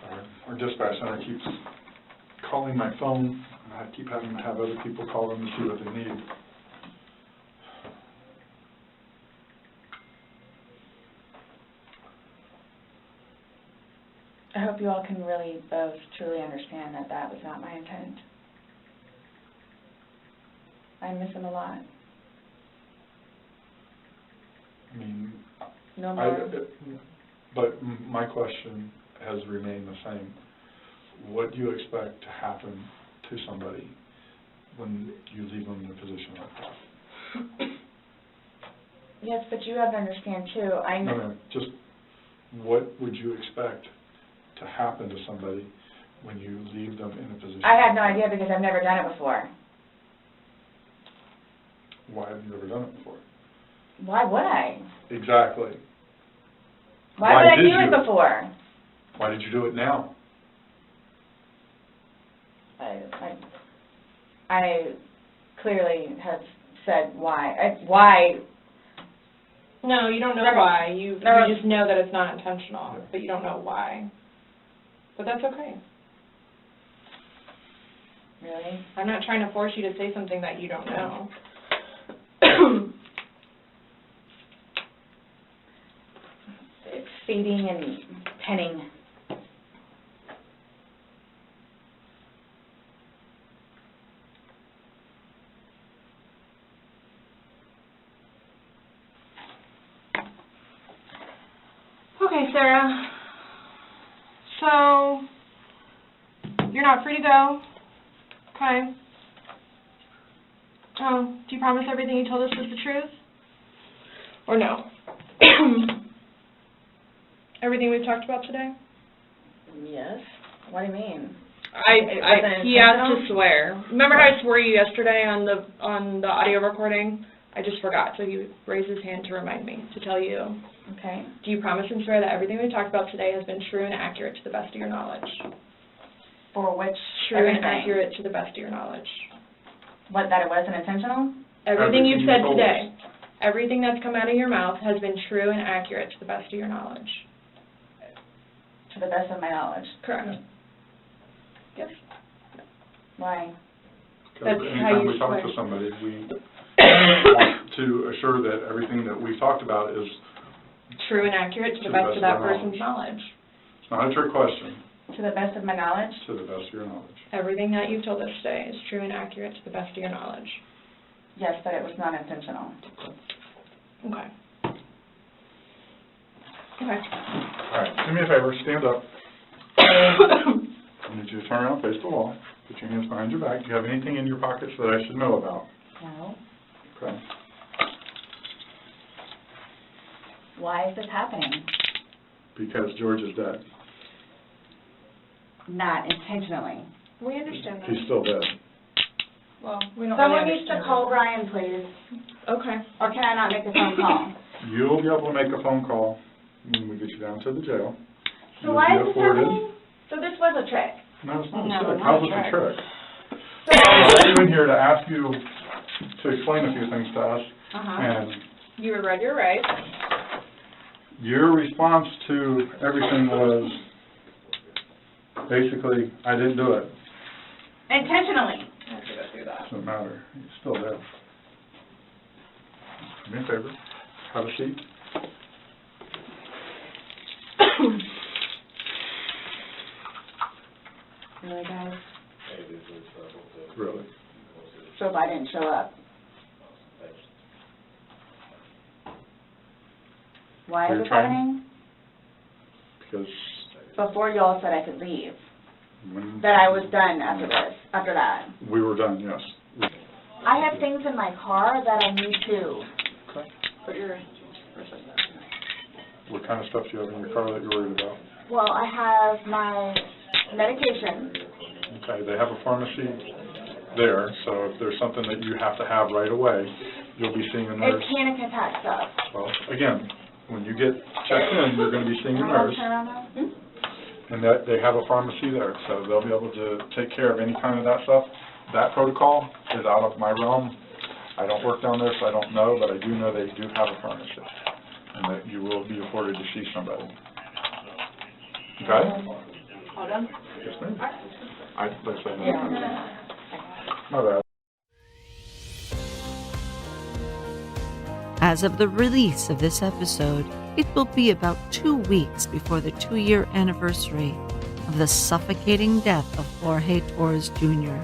Sorry. Our dispatch center keeps calling my phone, and I keep having to have other people call them to see what they need.
I hope you all can really both truly understand that that was not my intent. I miss him a lot.
I mean,
No more.
but my question has remained the same. What do you expect to happen to somebody when you leave them in a position like that?
Yes, but you have to understand too, I know.
No, just what would you expect to happen to somebody when you leave them in a position?
I have no idea because I've never done it before.
Why have you never done it before?
Why would I?
Exactly.
Why would I do it before?
Why did you do it now?
I clearly have said why. Why?
No, you don't know
Never.
why. You just know that it's not intentional, but you don't know why. But that's okay.
Really?
I'm not trying to force you to say something that you don't know.
It's feeding and penning.
Okay, Sarah. So, you're not free to go. Okay. Oh, do you promise everything you told us was the truth? Or no? Everything we've talked about today?
Yes. What do you mean?
He asked to swear. Remember how I swore you yesterday on the audio recording? I just forgot, so he raised his hand to remind me, to tell you.
Okay.
Do you promise and swear that everything we talked about today has been true and accurate to the best of your knowledge?
For which?
True and accurate to the best of your knowledge.
What, that it wasn't intentional?
Everything you've said
told
today, everything that's come out of your mouth has been true and accurate to the best of your knowledge.
To the best of my knowledge.
Correct.
Yes. Why?
Because
That's how
anytime
you
we talk to
swear.
somebody, we want to assure that everything that we've talked about is,
True and accurate to the best of that person's knowledge.
it's not a trick question,
To the best of my knowledge?
to the best of your knowledge.
Everything that you've told us today is true and accurate to the best of your knowledge.
Yes, but it was not intentional.
Okay. Okay.
All right, do me a favor, stand up. I need you to turn around, face the wall, put your hands behind your back. Do you have anything in your pockets that I should know about?
No.
Okay.
Why is this happening?
Because George is dead.
Not intentionally.
We understand that.
He's still dead.
Well, we don't
Someone
really
needs to
understand
call Brian, please.
that. Okay.
Or can I not make a phone call?
You'll be able to make a phone call when we get you down to the jail.
So
You'll
why
be
is this
afforded-
happening? So this was a trick.
No, it's not
No,
a trick.
not
How's
a
it a
trick.
trick?
So,
I brought you in here to ask you to explain a few things to us, and
You were read your rights.
your response to everything was basically, I didn't do it.
intentionally.
I have to go through that.
Doesn't matter. He's still dead. Do me a favor. Have a seat.
Really, guys?
Really.
So if I didn't show up. Why is
You're
this
trying-
happening?
Because
Before y'all said I could leave.
when
That I was done after this, after that.
we were done, yes.
I have things in my car that I need to.
Put your
What kind of stuff do you have in your car that you're worried about?
Well, I have my medication.
Okay, they have a pharmacy there, so if there's something that you have to have right away, you'll be seeing a
It's
nurse.
panic attack stuff.
Well, again, when you get checked in, you're going to be seeing a
Am I gonna
nurse,
turn around now?
and that they have a pharmacy there, so they'll be able to take care of any kind of that stuff. That protocol is out of my realm. I don't work down there, so I don't know, but I do know they do have a pharmacy, and that you will be afforded to see somebody. Okay?
all done?
Yes, ma'am. I'd say no. My bad.
As of the release of this episode, it will be about 2 weeks before the 2-year anniversary of the suffocating death of Jorge Torres Jr.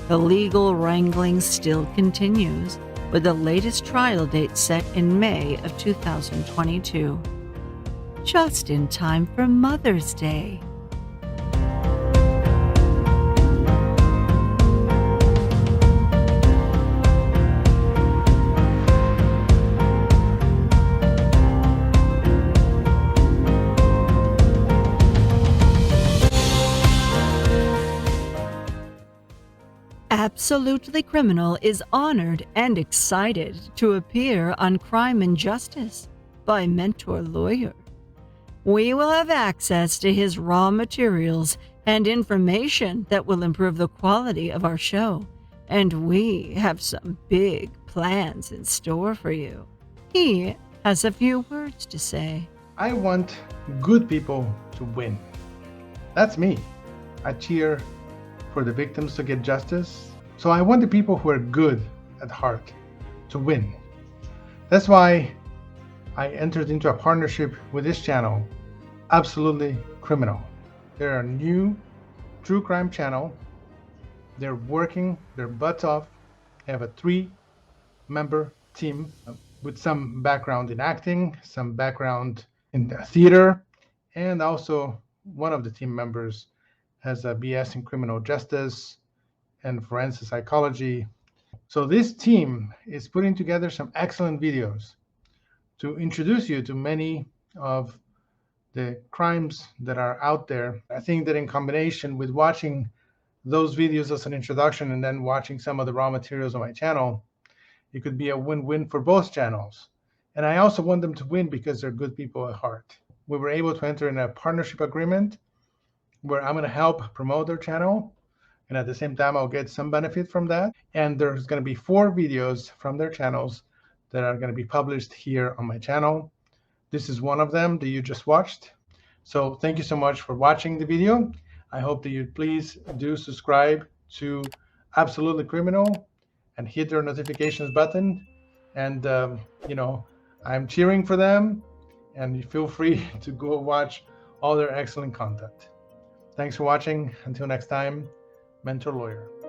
The legal wrangling still continues, with the latest trial date set in May of 2022. Just in time for Mother's Day. Absolutely Criminal is honored and excited to appear on Crime and Justice by Mentor Lawyer. We will have access to his raw materials and information that will improve the quality of our show, and we have some big plans in store for you. He has a few words to say.
I want good people to win. That's me. I cheer for the victims to get justice. So I want the people who are good at heart to win. That's why I entered into a partnership with this channel, Absolutely Criminal. They're a new true crime channel. They're working their butts off. They have a 3-member team with some background in acting, some background in the theater, and also one of the team members has a BS in criminal justice and forensic psychology. So this team is putting together some excellent videos to introduce you to many of the crimes that are out there. I think that in combination with watching those videos as an introduction and then watching some of the raw materials on my channel, it could be a win-win for both channels. And I also want them to win because they're good people at heart. We were able to enter in a partnership agreement where I'm going to help promote their channel and at the same time, I'll get some benefit from that. And there's going to be 4 videos from their channels that are going to be published here on my channel. This is one of them that you just watched. So thank you so much for watching the video. I hope that you please do subscribe to Absolutely Criminal and hit their notifications button. And, I'm cheering for them, and you feel free to go watch all their excellent content. Thanks for watching. Until next time, Mentor Lawyer.